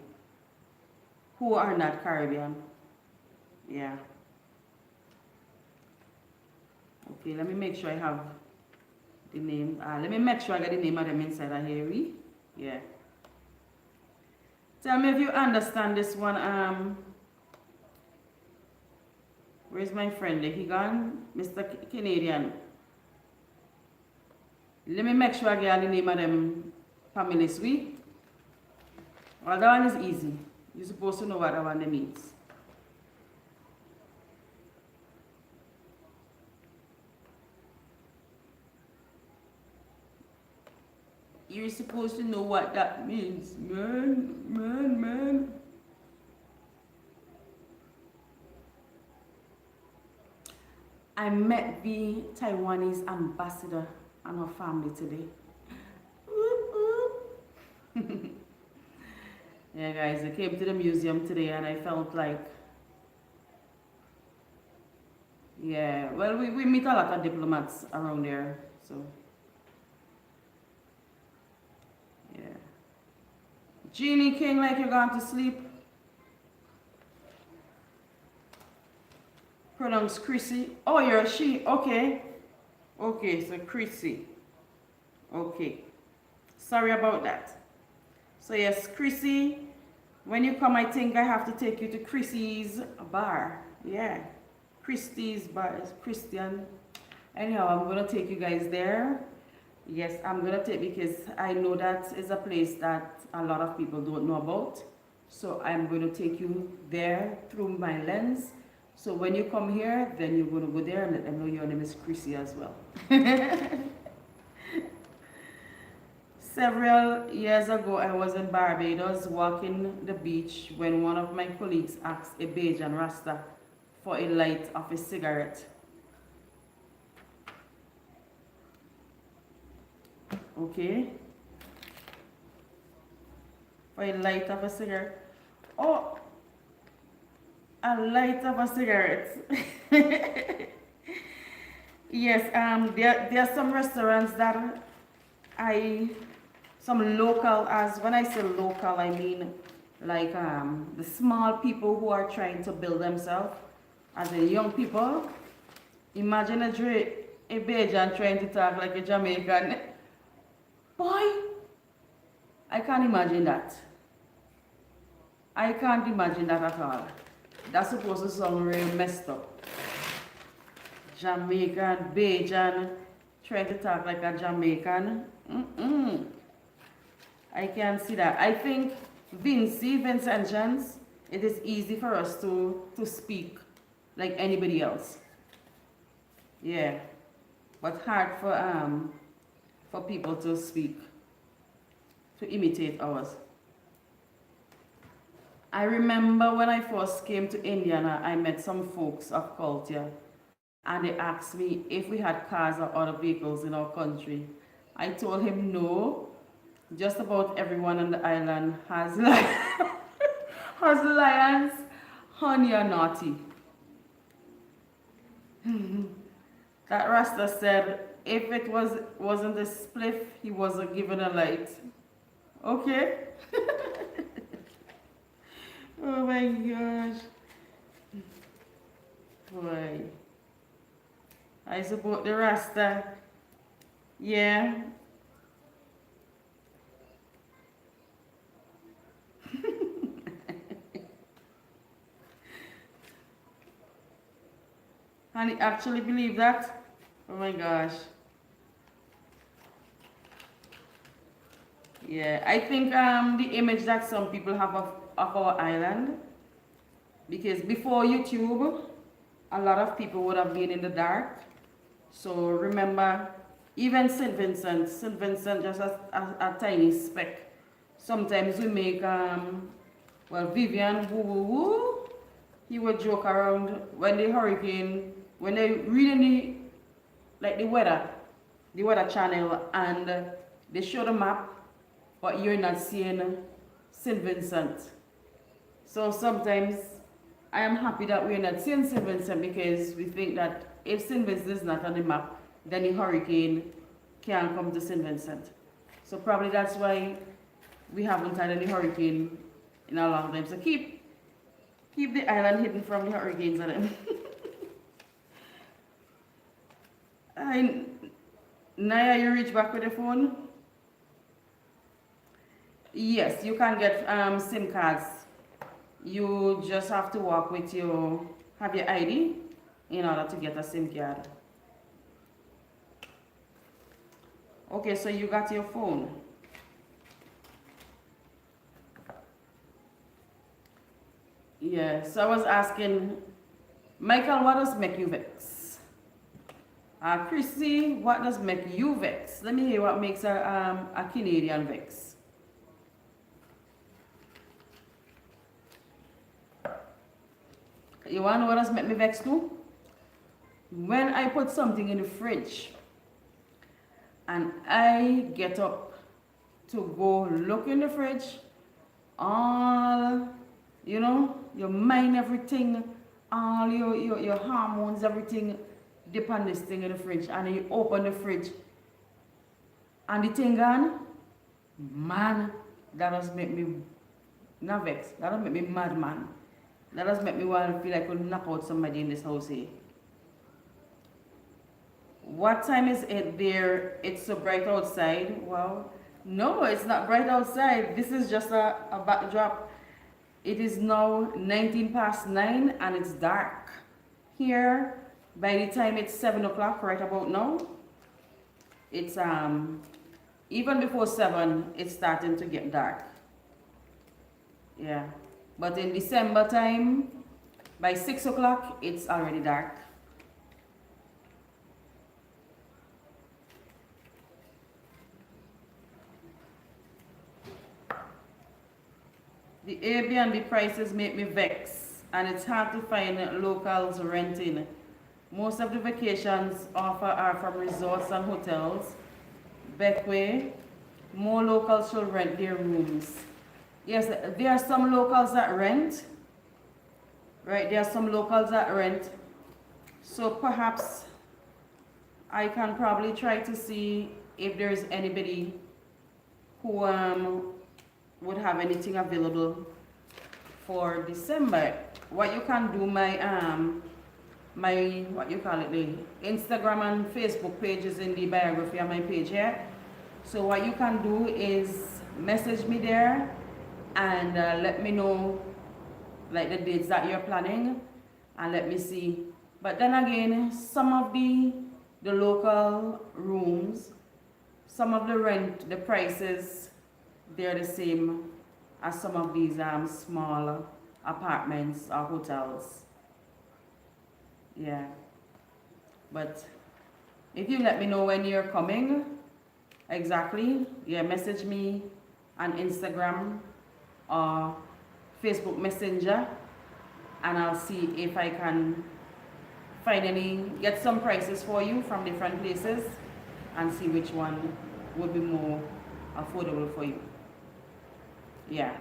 who are not Caribbean. Yeah. Okay, let me make sure I have the name. Let me make sure I get the name of them inside of here. Yeah. Tell me if you understand this one. Where's my friend? He gone? Mr. Canadian. Let me make sure I get the name of them families. Well, that one is easy. You're supposed to know what that one means. You're supposed to know what that means. Man. I met the Taiwanese ambassador and her family today. Yeah, guys, I came to the museum today and I felt like, yeah, well, we meet a lot of diplomats around there, so. Yeah. Jeannie King, like you're going to sleep. Pronounce Chrissy. Oh, you're a she. Okay. Okay, so Chrissy. Okay. Sorry about that. So yes, Chrissy. When you come, I think I have to take you to Chrissy's bar. Yeah. Christy's bar is Christian. Anyhow, I'm going to take you guys there. Yes, I'm going to take because I know that is a place that a lot of people don't know about. So I'm going to take you there through my lens. So when you come here, then you're going to go there and let them know your name is Chrissy as well. Several years ago, I was in Barbados walking the beach when one of my colleagues asked a Bajan Rasta for a light of a cigarette. Okay. For a light of a cigarette. Oh, a light of a cigarette. Yes, there are some restaurants that some local, as when I say local, I mean like the small people who are trying to build themselves, as in young people. Imagine a Bajan trying to talk like a Jamaican. Boy, I can't imagine that. I can't imagine that at all. That's supposed to sound real messed up. Jamaican, Bajan, trying to talk like a Jamaican. I can't see that. I think Vincent Jans, it is easy for us to speak like anybody else. Yeah. But hard for people to speak, to imitate ours. I remember when I first came to Indiana, I met some folks of culture and they asked me if we had cars or other vehicles in our country. I told him no. Just about everyone on the island has has lions, honey or naughty. That Rasta said if it wasn't a spliff, he wasn't given a light. Okay? Oh my gosh. Boy. I support the Rasta. Yeah. And he actually believed that? Oh my gosh. Yeah, I think the image that some people have of our island because before YouTube, a lot of people would have been in the dark. So remember, even St. Vincent just a tiny speck. Sometimes we make, well, Vivian, woo woo woo, he would joke around when the hurricane, when they really need, like the weather channel, and they show the map, but you're not seeing St. Vincent. So sometimes I am happy that we're not seeing St. Vincent, because we think that if St. Vincent is not on the map, then the hurricane can't come to St. Vincent. So probably that's why we haven't had any hurricane in a long time. So keep the island hidden from the hurricanes and them. Naya, you reach back with the phone? Yes, you can get SIM cards. You just have to walk with have your ID in order to get a SIM card. Okay, so you got your phone. Yeah, so I was asking, Michael, what does make you vex? Chrissy, what does make you vex? Let me hear what makes a Canadian vex. You want to know what does make me vex too? When I put something in the fridge and I get up to go look in the fridge, all, you know, your mind, everything, all your hormones, everything dip on this thing in the fridge, and then you open the fridge and the thing gone, man, that does make me not vex. That does make me mad, man. That does make me want to feel like I could knock out somebody in this house here. What time is it there? It's so bright outside. Wow. No, it's not bright outside. This is just a backdrop. It is now 9 and it's dark. Here, by the time it's 7 o'clock, right about now, it's even before 7, it's starting to get dark. Yeah. But in December time, by 6 o'clock, it's already dark. The Airbnb prices make me vex, and it's hard to find locals renting. Most of the vacations offer are from resorts and hotels. Beckway, more locals should rent their rooms. Yes, there are some locals that rent, right? There are some locals that rent. So perhaps I can probably try to see if there's anybody who would have anything available for December. What you can do, my what you call it, the Instagram and Facebook pages in the biography on my page here. So what you can do is message me there and let me know like the dates that you're planning, and let me see. But then again, some of the local rooms, some of the rent, the prices, they're the same as some of these small apartments or hotels. Yeah. But if you let me know when you're coming, exactly, yeah, message me on Instagram or Facebook Messenger, and I'll see if I can get some prices for you from different places and see which one would be more affordable for you. Yeah.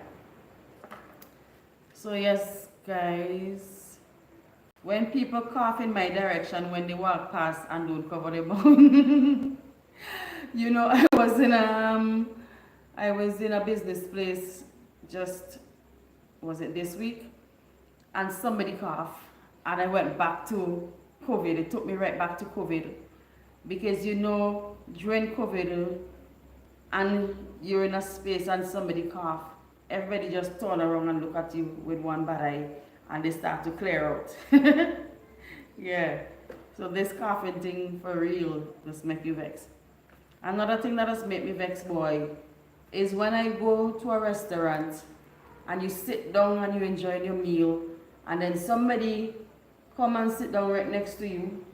So yes, guys, when people cough in my direction when they walk past and don't cover their mouth, you know, I was in a business place just, was it this week? And somebody coughed, and I went back to COVID. It took me right back to COVID. Because, you know, during COVID, and you're in a space and somebody cough, everybody just turn around and look at you with one bad eye, and they start to clear out. Yeah. So this coughing thing, for real, just make you vex. Another thing that does make me vex, boy, is when I go to a restaurant and you sit down and you enjoy your meal, and then somebody come and sit down right next to you,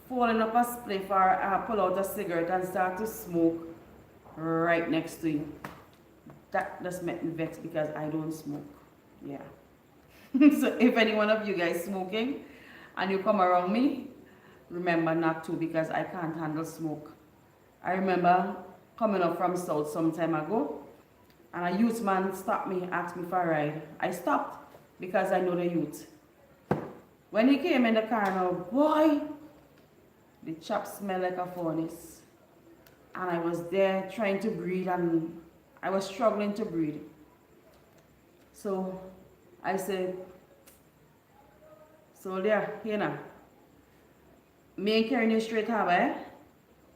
folding up a spliff or pull out a cigarette and start to smoke right next to you. That just make me vex because I don't smoke. Yeah. So if any one of you guys smoking and you come around me, remember not to, because I can't handle smoke. I remember coming up from South some time ago, and a youth man stopped me, asked me for a ride. I stopped because I know the youth. When he came in the car now, boy, the chap smelled like a furnace. And I was there trying to breathe, and I was struggling to breathe. So I said, so there, here now. Me and carrying you straight harbor,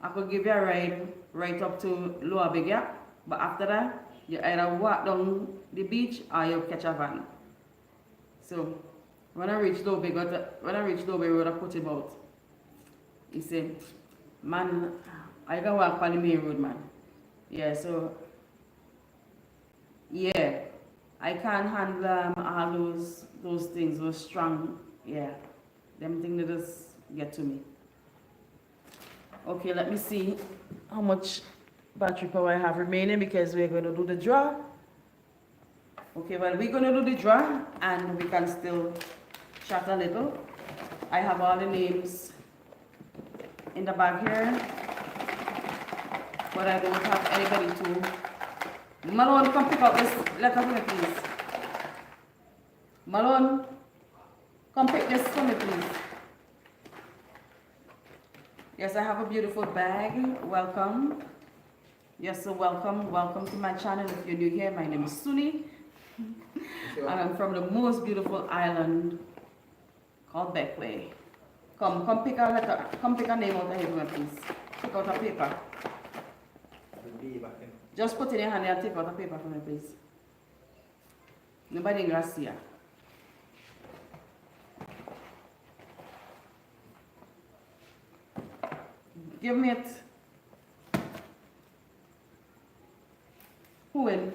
I could give you a ride right up to Lower Big Gap, but after that, you either walk down the beach or you catch a van. So when I reached Lower Big Road, I put him out. He said, man, I can walk on the main road, man. Yeah, so yeah, I can't handle all those things, those strong, yeah, them things that just get to me. Okay, let me see how much battery power I have remaining, because we're going to do the draw. Okay, well, we're going to do the draw and we can still chat a little. I have all the names in the bag here, but I don't have anybody to. Malone, come pick up this letter for me, please. Malone, come pick this for me, please. Yes, I have a beautiful bag. Welcome. Yes, so welcome. Welcome to my channel. If you're new here, my name is Suni. And I'm from the most beautiful island called Beckway. Come pick a letter. Come pick a name out of here, please. Take out a paper. Just put in your hand and take out a paper for me, please. Nobody in Gracia. Give me it. Who win?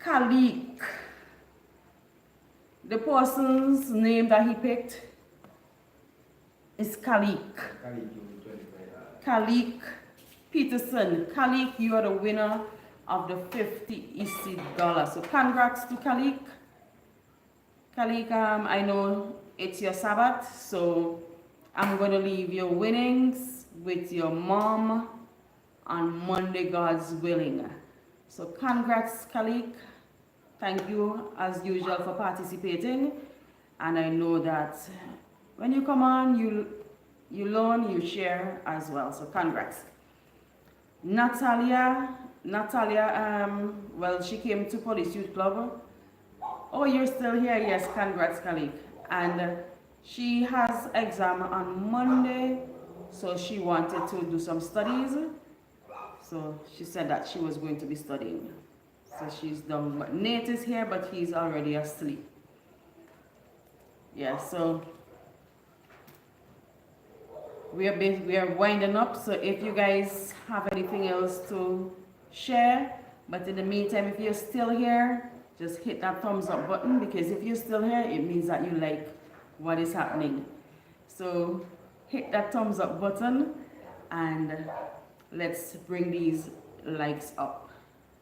Kalik. The person's name that he picked is Kalik. Kalik Peterson. Kalik, you are the winner of the $50 EC. So congrats to Kalik. Kalik, I know it's your Sabbath, so I'm going to leave your winnings with your mom on Monday, God's willing. So congrats, Kalik. Thank you, as usual, for participating. And I know that when you come on, you learn, you share as well. So congrats. Natalia, well, she came to Police Youth Club. Oh, you're still here? Yes, congrats, Kalik. And she has exam on Monday, so she wanted to do some studies. So she said that she was going to be studying. So she's done. But Nate is here, but he's already asleep. Yeah, so we are winding up. So if you guys have anything else to share, but in the meantime, if you're still here, just hit that thumbs up button, because if you're still here, it means that you like what is happening. So hit that thumbs up button and let's bring these likes up.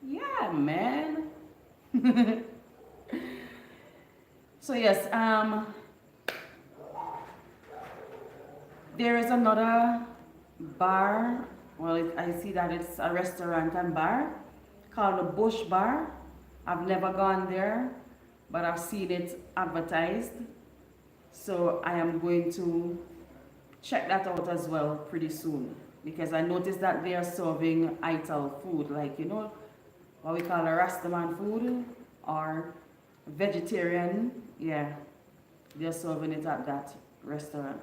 Yeah, man. So yes, there is another bar. Well, I see that it's a restaurant and bar called the Bush Bar. I've never gone there, but I've seen it advertised. So I am going to check that out as well pretty soon, because I noticed that they are serving Ital food, like, you know, what we call a Rastaman food or vegetarian. Yeah, they're serving it at that restaurant.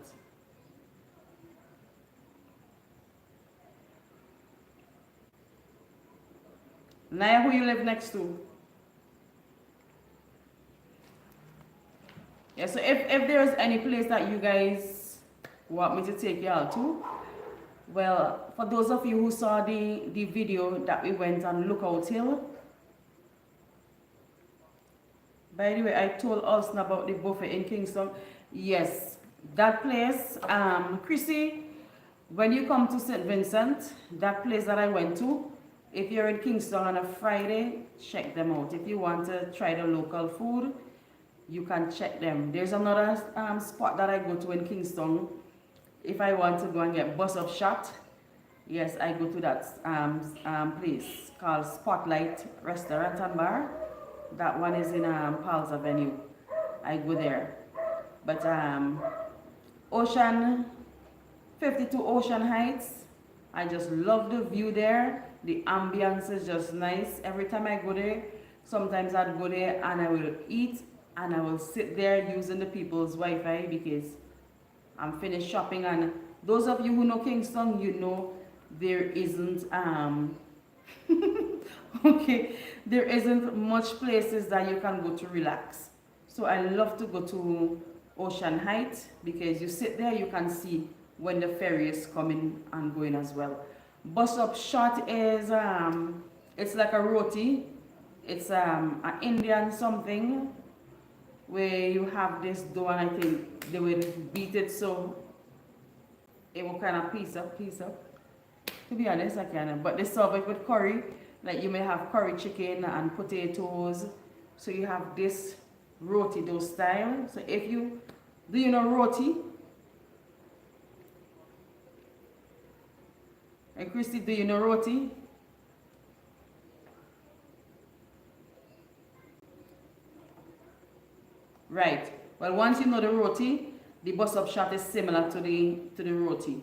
Naya, who you live next to? Yeah, so if there's any place that you guys want me to take you all to, well, for those of you who saw the video that we went on Lookout Hill, By the way, I told Austin about the buffet in Kingston. Yes, that place, Chrissy, when you come to St. Vincent, that place that I went to, if you're in Kingston on a Friday, check them out. If you want to try the local food, you can check them. There's another spot that I go to in Kingston. If I want to go and get bus up shot, yes, I go to that place called Spotlight Restaurant and Bar. That one is in Pals Avenue. I go there. But Ocean 52 Ocean Heights, I just love the view there. The ambience is just nice. Every time I go there, sometimes I'd go there and I will eat and I will sit there using the people's Wi-Fi because I'm finished shopping. And those of you who know Kingston, you know there isn't okay, there isn't much places that you can go to relax. So I love to go to Ocean Heights because you sit there, you can see when the ferry is coming and going as well. Bus up shot is it's like a roti. It's an Indian something where you have this dough and I think they will beat it so it will kind of piece up. To be honest, I can't. But they serve it with curry. Like you may have curry chicken and potatoes. So you have this roti dough style. So if you, do you know roti? And Christy, do you know roti? Right. Well, once you know the roti, the bus up shot is similar to the roti.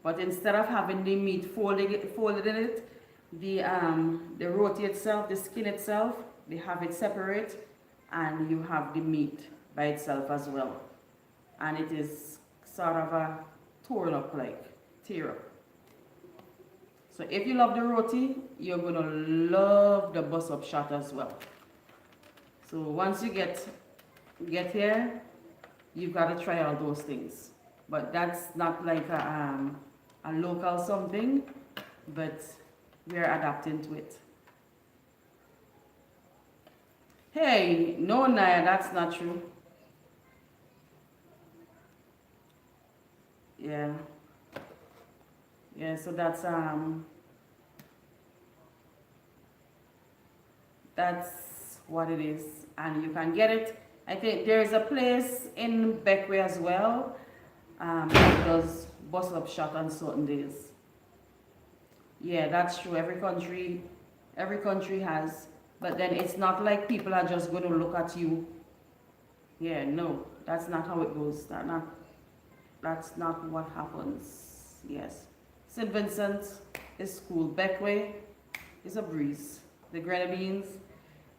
But instead of having the meat folded in it, the roti itself, the skin itself, they have it separate and you have the meat by itself as well. And it is sort of a torn up like, tear up. So if you love the roti, you're going to love the bus up shot as well. So once you get here, you've got to try all those things. But that's not like a local something, but we're adapting to it. Hey, no, Naya, that's not true. Yeah. Yeah, so that's what it is. And you can get it. I think there's a place in Beckway as well that does bus up shot on certain days. Yeah, that's true. Every country has, but then it's not like people are just going to look at you. Yeah, no, that's not how it goes. That's not what happens. Yes. St. Vincent is cool. Beckway is a breeze. The Grenadines,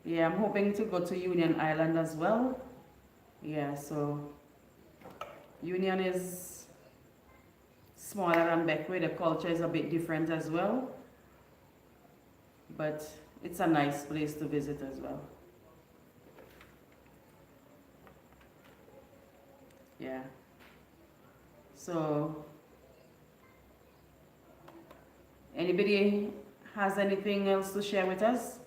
yeah, I'm hoping to go to Union Island as well. Yeah, so Union is smaller than Beckway. The culture is a bit different as well. But it's a nice place to visit as well. Yeah. So anybody has anything else to share with us?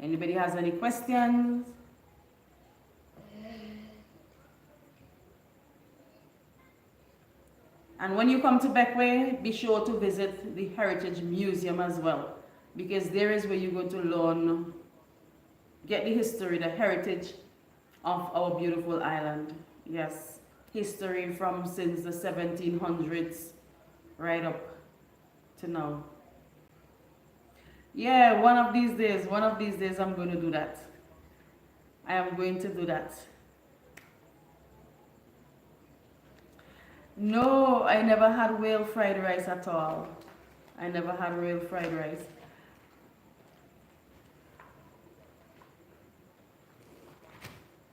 Anybody has any questions? And when you come to Beckway, be sure to visit the Heritage Museum as well, because there is where you're going to learn, get the history, the heritage of our beautiful island. Yes, history from since the 1700s right up to now. Yeah, one of these days I'm going to do that. I am going to do that. No, I never had whale fried rice at all. I never had whale fried rice.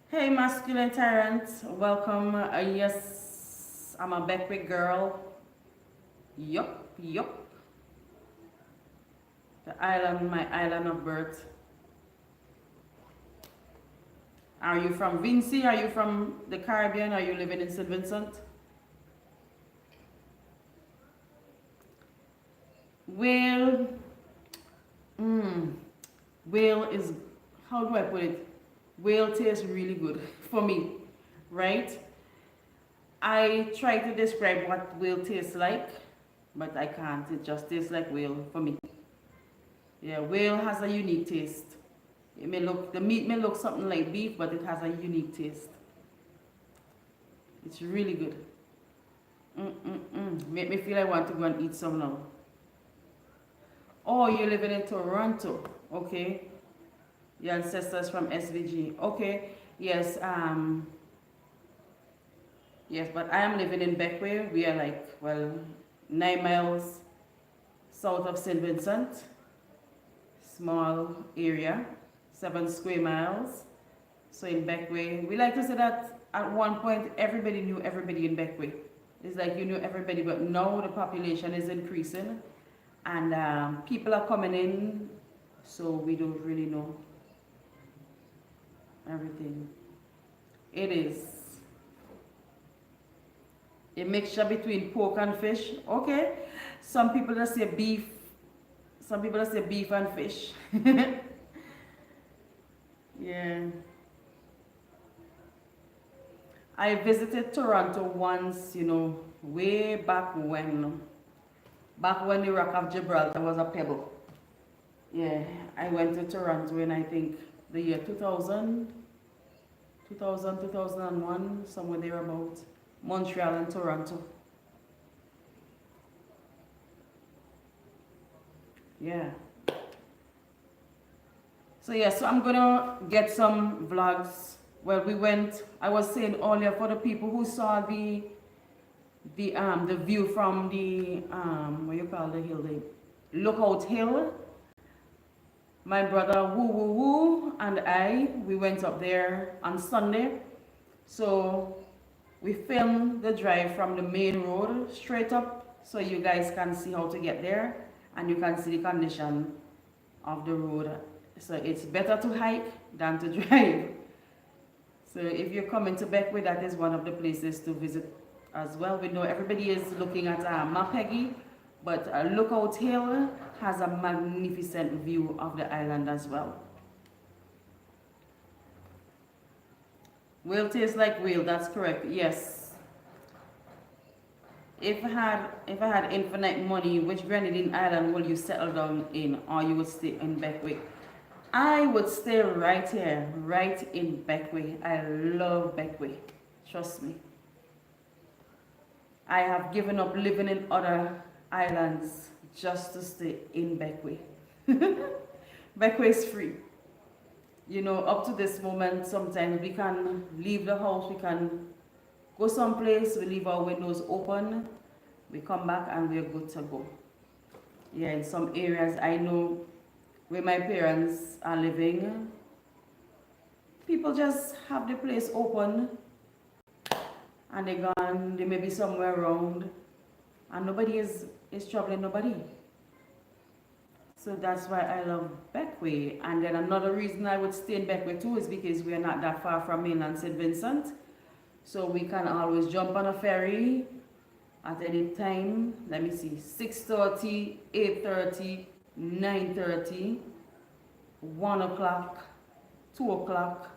Hey, masculine tyrant, welcome. Yes, I'm a Beckway girl. Yup. The island, my island of birth. Are you from Vinci? Are you from the Caribbean? Are you living in St. Vincent? Well, whale is, how do I put it? Whale tastes really good for me, right? I try to describe what whale tastes like, but I can't. It just tastes like whale for me. Yeah, whale has a unique taste. It may look, the meat may look something like beef, but it has a unique taste. It's really good. Make me feel I want to go and eat some now. Oh, you're living in Toronto. Okay. Your ancestors from SVG. Okay. Yes. Yes, but I am living in Beckway. We are like, well, 9 miles south of St. Vincent. Small area, 7 square miles. So in Beckway, we like to say that at one point everybody knew everybody in Beckway. It's like you knew everybody, but now the population is increasing and people are coming in, so we don't really know everything. It is a mixture between pork and fish. Okay, some people just say beef, some people just say beef and fish. Yeah. I visited Toronto once, you know, way back when the Rock of Gibraltar was a pebble. Yeah, I went to Toronto in, I think, the year 2000, 2001, somewhere thereabout. Montreal and Toronto. Yeah. So yeah, so I'm gonna get some vlogs. Well, we went, I was saying earlier, for the people who saw the view from the what you call the hill, the Lookout Hill. My brother Woo Woo Woo and we went up there on Sunday. So we filmed the drive from the main road straight up, so you guys can see how to get there and you can see the condition of the road. So it's better to hike than to drive. So if you're coming to Beckway, that is one of the places to visit as well. We know everybody is looking at Mapegi, but Lookout Hill has a magnificent view of the island as well. Whale tastes like whale, that's correct, yes. If I had infinite money, which Grenadine island will you settle down in, or you would stay in Beckway? I would stay right here, right in Beckway. I love Beckway, trust me. I have given up living in other islands just to stay in Beckway. Beckway is free. You know, up to this moment, sometimes we can leave the house, we can go someplace, we leave our windows open, we come back and we're good to go. Yeah, in some areas I know where my parents are living, people just have the place open and they're gone, they may be somewhere around and nobody is troubling nobody. So that's why I love Beckway. And then another reason I would stay in Beckway too is because we are not that far from mainland St. Vincent. So we can always jump on a ferry at any time. Let me see, 6:30, 8:30, 9:30, 1 o'clock, 2 o'clock,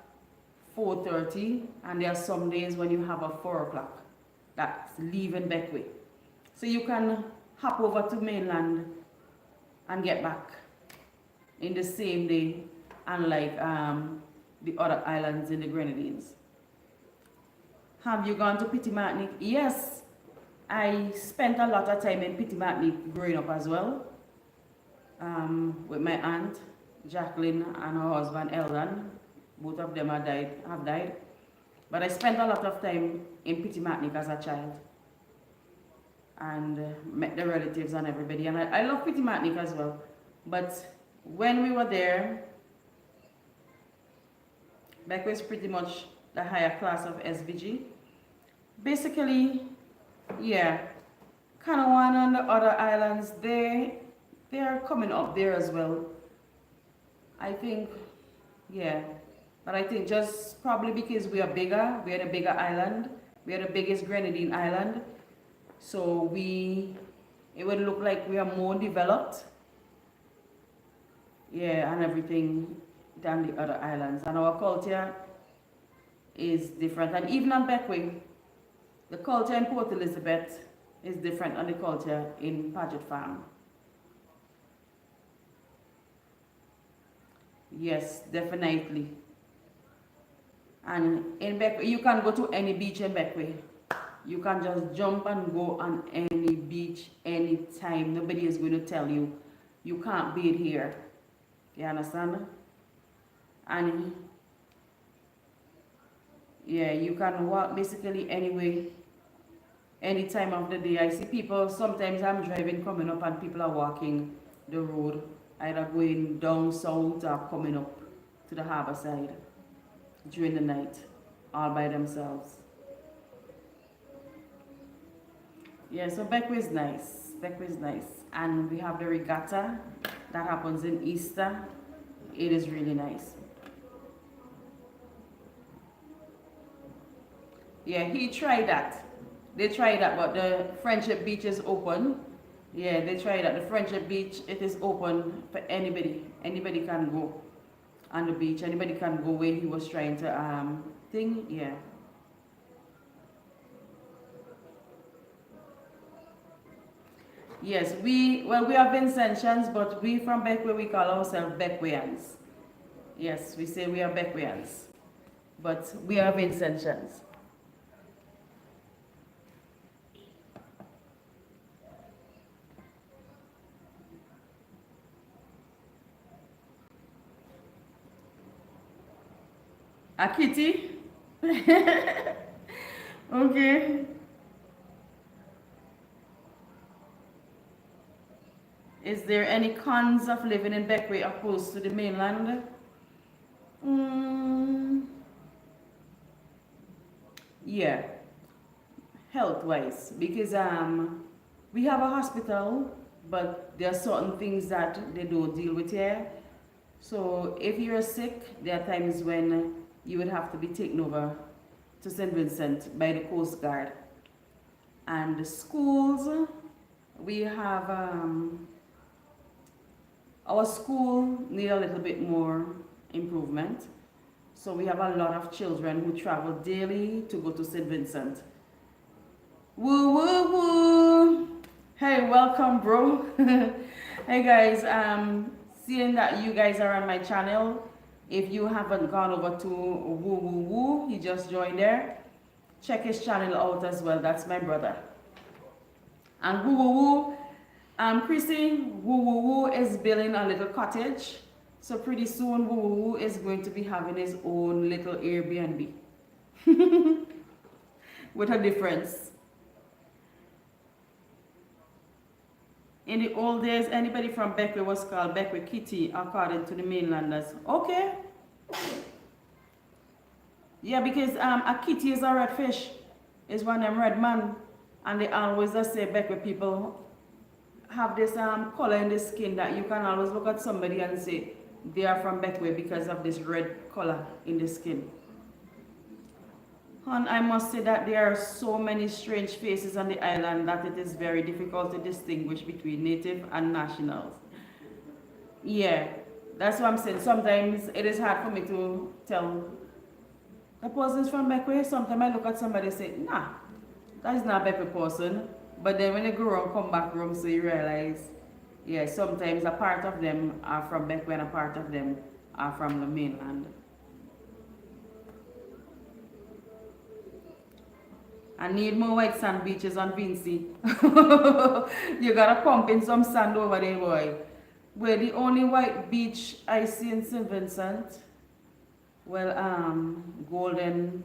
4:30, and there are some days when you have a 4 o'clock. That's leaving Beckway. So you can hop over to mainland and get back in the same day, unlike the other islands in the Grenadines. Have you gone to Petit Martinique? Yes, I spent a lot of time in Petit Martinique growing up as well, with my aunt Jacqueline and her husband Eldon. Both of them have died. But I spent a lot of time in Petit Martinique as a child and met the relatives and everybody. And I love Petit Martinique as well. But when we were there, Beckway is pretty much the higher class of SVG. Basically, yeah, Canawan and the other islands, they are coming up there as well. I think, yeah. But I think just probably because we are bigger, we are the bigger island, we are the biggest Grenadine island, so it would look like we are more developed. yeah, and everything than the other islands. And our culture is different. And even on Beckway, the culture in Port Elizabeth is different than the culture in Paget Farm. Yes, definitely. And in Beckway, you can go to any beach in Beckway. You can just jump and go on any beach anytime. Nobody is going to tell you you can't bathe here. You understand? And yeah, you can walk basically anyway, any time of the day. I see people, sometimes I'm driving coming up and people are walking the road, either going down south or coming up to the harbor side during the night, all by themselves. Yeah, so Beckway is nice. Beckway is nice. And we have the regatta that happens in Easter. It is really nice. Yeah, he tried that. They tried that, but the Friendship Beach is open. Yeah, they tried that. The Friendship Beach, it is open for anybody. Anybody can go on the beach. Anybody can go where he was trying to thing. Yeah. Yes, we are Vincentians, but we from Beckway, we call ourselves Beckwayans. Yes, we say we are Beckwayans, but we are Vincentians. A kitty? Okay. Is there any cons of living in Beckway opposed to the mainland? Yeah, health-wise, because we have a hospital, but there are certain things that they don't deal with here. So if you're sick, there are times when you would have to be taken over to St. Vincent by the Coast Guard. And the schools, we have our school need a little bit more improvement. So we have a lot of children who travel daily to go to St. Vincent. Woo woo woo! Hey, welcome, bro. Hey guys, seeing that you guys are on my channel, if you haven't gone over to Woo Woo Woo, he just joined there. Check his channel out as well. That's my brother. And Woo Woo Woo, Chrissy, Woo Woo Woo is building a little cottage. So pretty soon, Woo Woo Woo is going to be having his own little Airbnb. With a difference. In the old days, anybody from Beckway was called Beckway Kitty, according to the mainlanders. Okay. Yeah, because a kitty is a red fish. It's one of them red man. And they always just say Beckway people have this color in the skin that you can always look at somebody and say they are from Beckway because of this red color in the skin. And I must say that there are so many strange faces on the island that it is very difficult to distinguish between native and nationals. Yeah, that's what I'm saying. Sometimes it is hard for me to tell the person's from Beckway. Sometimes I look at somebody and say, nah, that is not a Beckway person. But then when they grow up, come back home, so you realize, yeah, sometimes a part of them are from Beckway and a part of them are from the mainland. I need more white sand beaches on Vincy. You gotta pump in some sand over there, boy. Well, the only white beach I see in St. Vincent, well, Golden,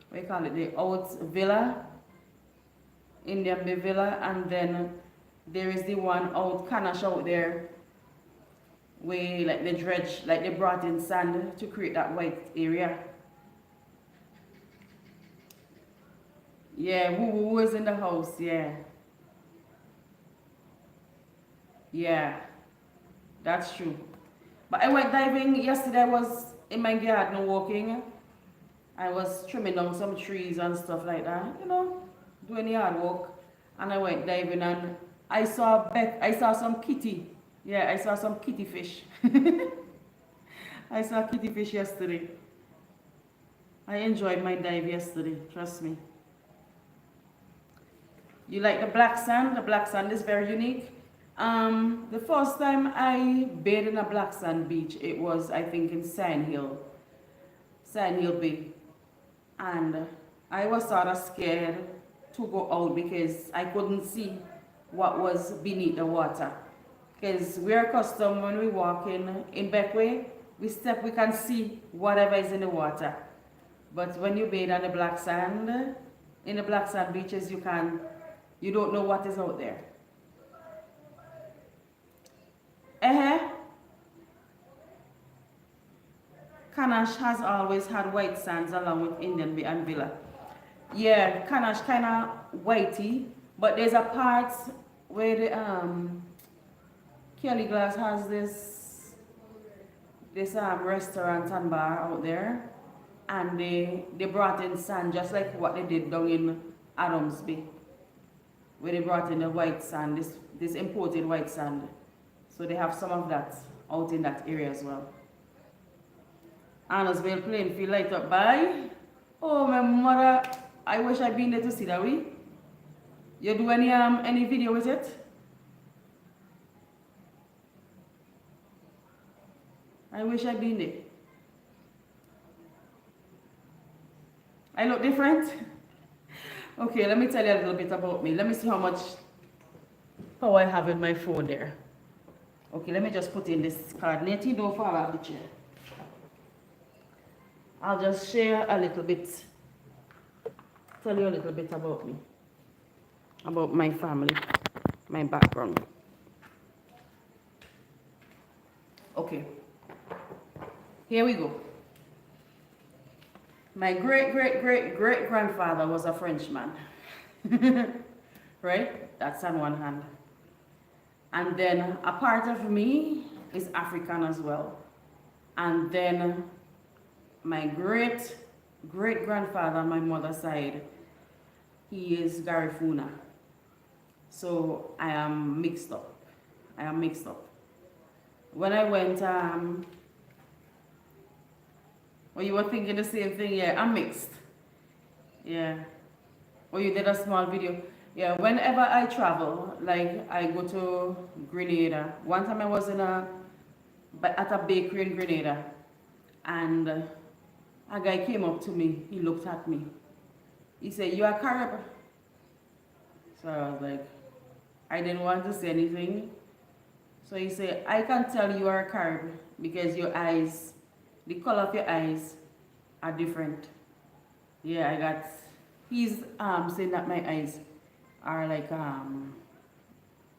what do you call it, the Out Villa, Indian Bay Villa, and then there is the one out Canash out there, where like they dredge, like they brought in sand to create that white area. Yeah, who is in the house, yeah. Yeah, that's true. But I went diving yesterday. I was in my garden walking. I was trimming down some trees and stuff like that, you know, doing the hard work. And I went diving and I saw some kitty Yeah, I saw some kitty fish. I saw kitty fish yesterday. I enjoyed my dive yesterday, trust me. You like the black sand? The black sand is very unique. The first time I bathed in a black sand beach, it was, I think, in Sand Hill Bay. And I was sort of scared to go out because I couldn't see what was beneath the water. Because we're accustomed when we walk in Beckway, we can see whatever is in the water. But when you bathe on the black sand, in the black sand beaches, you don't know what is out there. Kanash has always had white sands along with Indian Bay and Villa. Yeah, Kanash kind of whitey, but there's a part where the Kelly Glass has this restaurant and bar out there, and they brought in sand just like what they did down in Adams Bay, where they brought in the white sand, this imported white sand. So they have some of that out in that area as well. Annosville playing field light up by. Oh my mother, I wish I'd been there to see that way. You do any video with it? I wish I'd been there. I look different? Okay, let me tell you a little bit about me. Let me see how much power I have in my phone there. Okay, let me just put in this card. Nettie, don't fall out the chair. I'll just share a little bit, tell you a little bit about me, about my family, my background. Okay, here we go. My great-great-great-great-grandfather was a Frenchman, right? That's on one hand. And then a part of me is African as well. And then my great-great-grandfather on my mother's side, he is Garifuna. So I am mixed up. When I went, well, you were thinking the same thing? Yeah, I'm mixed. Yeah. Or you did a small video. Yeah, whenever I travel, like I go to Grenada. One time I was at a bakery in Grenada, and a guy came up to me. He looked at me. He said, "You are Carib?" So I was like, I didn't want to say anything. So he said, "I can tell you are Carib because your eyes, the color of your eyes are different." Yeah, he's saying that my eyes are like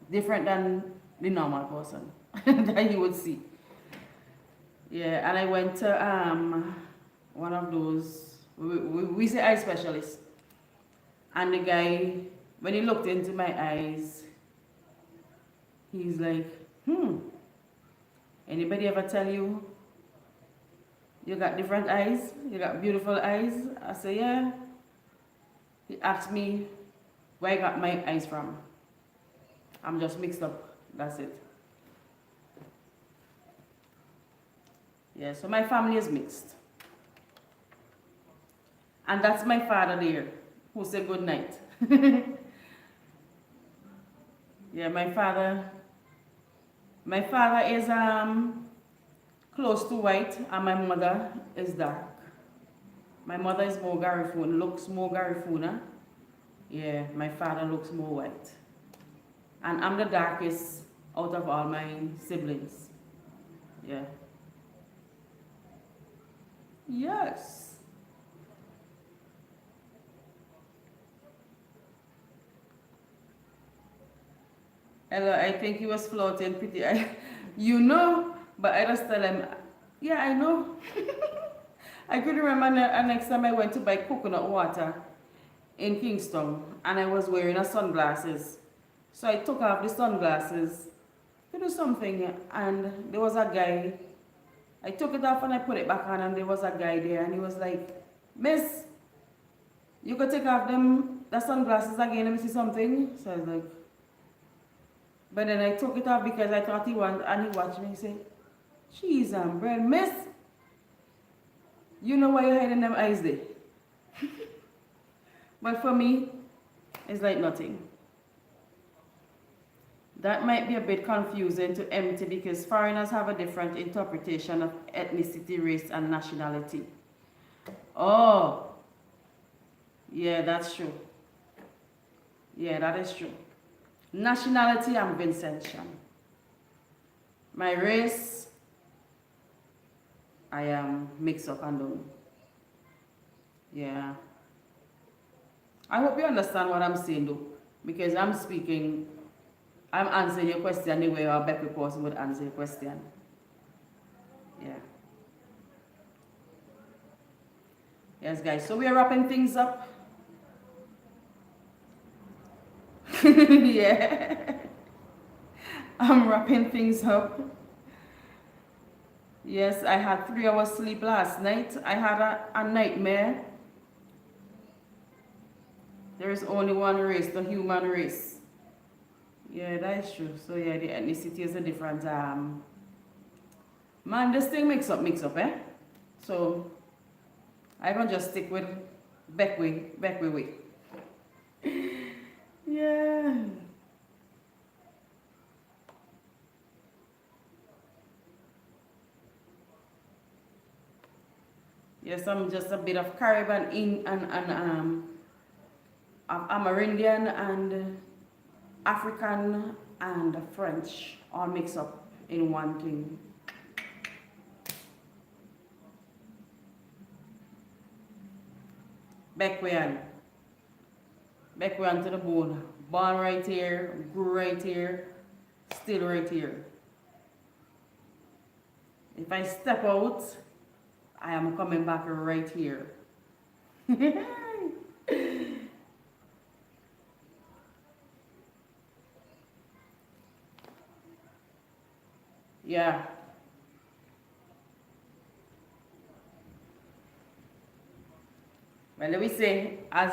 different than the normal person that you would see. Yeah, and I went to one of those, we say eye specialist. And the guy, when he looked into my eyes, he's like, anybody ever tell you you got different eyes? You got beautiful eyes? I say, yeah. He asked me where I got my eyes from. I'm just mixed up. That's it. Yeah, so my family is mixed. And that's my father there, who said good night. Yeah, my father is close to white, and my mother is dark. My mother is more Garifuna, looks more Garifuna. Yeah, my father looks more white. And I'm the darkest out of all my siblings. Yeah. Yes. Hello, I think he was floating pretty. You know, but I just tell him, yeah, I know. I could remember next time I went to buy coconut water in Kingston, and I was wearing a sunglasses. So I took off the sunglasses to do something, and there was a guy. I took it off and I put it back on, and there was a guy there, and he was like, "Miss, you could take off the sunglasses again, let me see something." So I was like, But then I took it off because I thought he wanted, and he watched me and say, cheese and bread, miss. You know why you're hiding them eyes there. But for me, it's like nothing. That might be a bit confusing to empty because foreigners have a different interpretation of ethnicity, race, and nationality. Oh, yeah, that's true. Yeah, that is true. Nationality, I'm Vincentian. My race, I am mixed up and down. Yeah. I hope you understand what I'm saying though, because I'm answering your question the way a Becky person would answer your question. Yeah. Yes, guys, so we're wrapping things up. Yeah. I'm wrapping things up. Yes, I had 3 hours sleep last night. I had a nightmare. There is only one race, the human race. Yeah, that is true. So yeah, the ethnicity is a different man, this thing mix up, eh? So I gonna just stick with back way. Yeah. Yes, I'm just a bit of Caribbean and Amerindian and African and French all mixed up in one thing. Backwayan to the bone. Born right here, grew right here, still right here. If I step out, I am coming back right here. Yeah. Well, let me say, as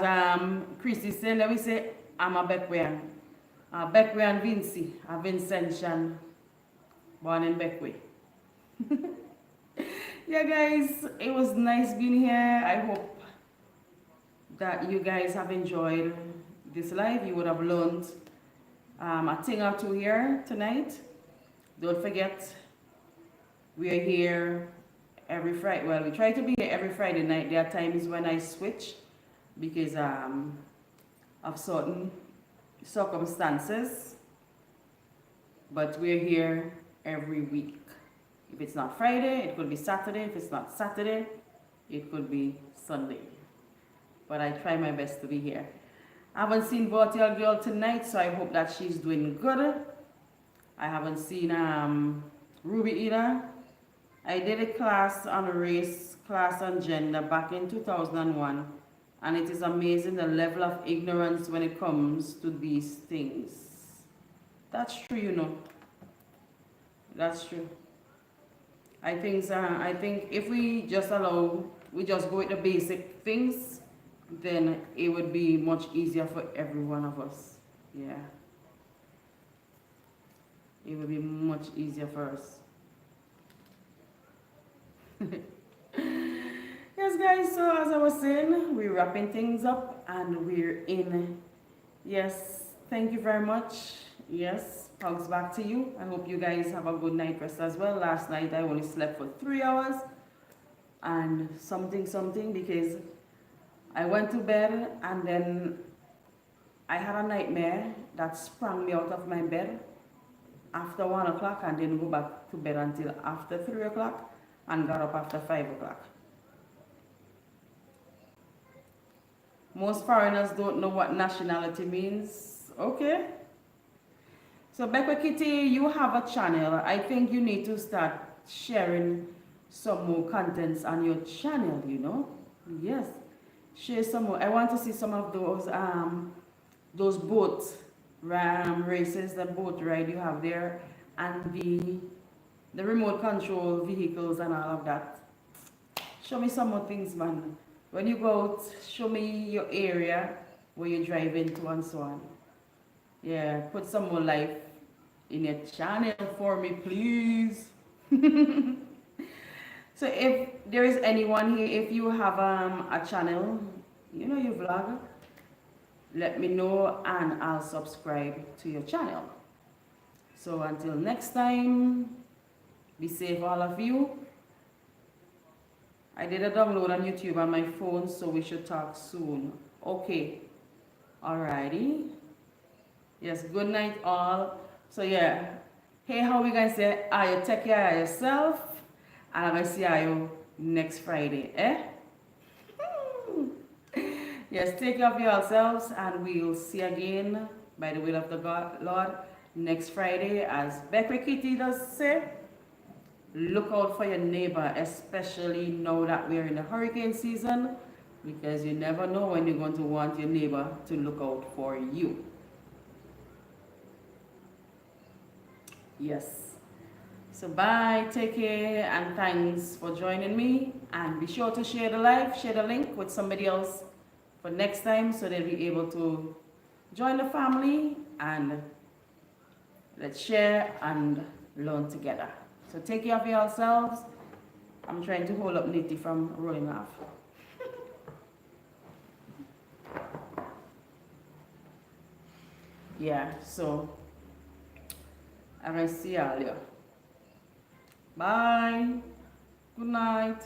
Chrissy said, let me say, I'm a Beckwayan. A Beckwayan Vinci, a Vincentian, born in Beckway. Yeah, guys, it was nice being here. I hope that you guys have enjoyed this live. You would have learned a thing or two here tonight. Don't forget, we are here every Friday. Well, we try to be here every Friday night. There are times when I switch because of certain circumstances. But we're here every week. If it's not Friday, it could be Saturday. If it's not Saturday, it could be Sunday. But I try my best to be here. I haven't seen Virtual Girl tonight, so I hope that she's doing good. I haven't seen Ruby either. I did a class on race, class on gender back in 2001. And it is amazing the level of ignorance when it comes to these things. That's true, you know. That's true. I think if we just go with the basic things, then it would be much easier for every one of us. Yeah. It would be much easier for us. Yes, guys, so as I was saying, we're wrapping things up and we're in. Yes, thank you very much. Yes, hugs back to you. I hope you guys have a good night rest as well. Last night I only slept for 3 hours and something because I went to bed and then I had a nightmare that sprang me out of my bed after 1 o'clock and didn't go back to bed until after 3 o'clock and got up after 5 o'clock. Most foreigners don't know what nationality means. Okay. So Becca Kitty, you have a channel. I think you need to start sharing some more contents on your channel, you know. Yes. Share some more. I want to see some of those boat races, the boat ride you have there, and the remote control vehicles and all of that. Show me some more things, man. When you go out, show me your area where you drive into and so on. Yeah, put some more life in your channel for me, please. So if there is anyone here, if you have a channel, you know you vlog, let me know and I'll subscribe to your channel. So until next time, be safe all of you. I did a download on YouTube on my phone, so we should talk soon. Okay. Alrighty. Yes, good night all. So yeah. Hey, how we gonna say, you take care of yourself, and I'm gonna see you next Friday, eh? Yes, take care of yourselves, and we'll see again by the will of the God, Lord, next Friday. As Becky Kitty does say, look out for your neighbor, especially now that we're in the hurricane season, because you never know when you're going to want your neighbor to look out for you. Yes. So bye, take care, and thanks for joining me. And be sure to share the live, share the link with somebody else for next time so they'll be able to join the family, and let's share and learn together. So take care of yourselves. I'm trying to hold up Nitty from rolling off. Yeah, so I'm gonna see y'all. Bye. Good night.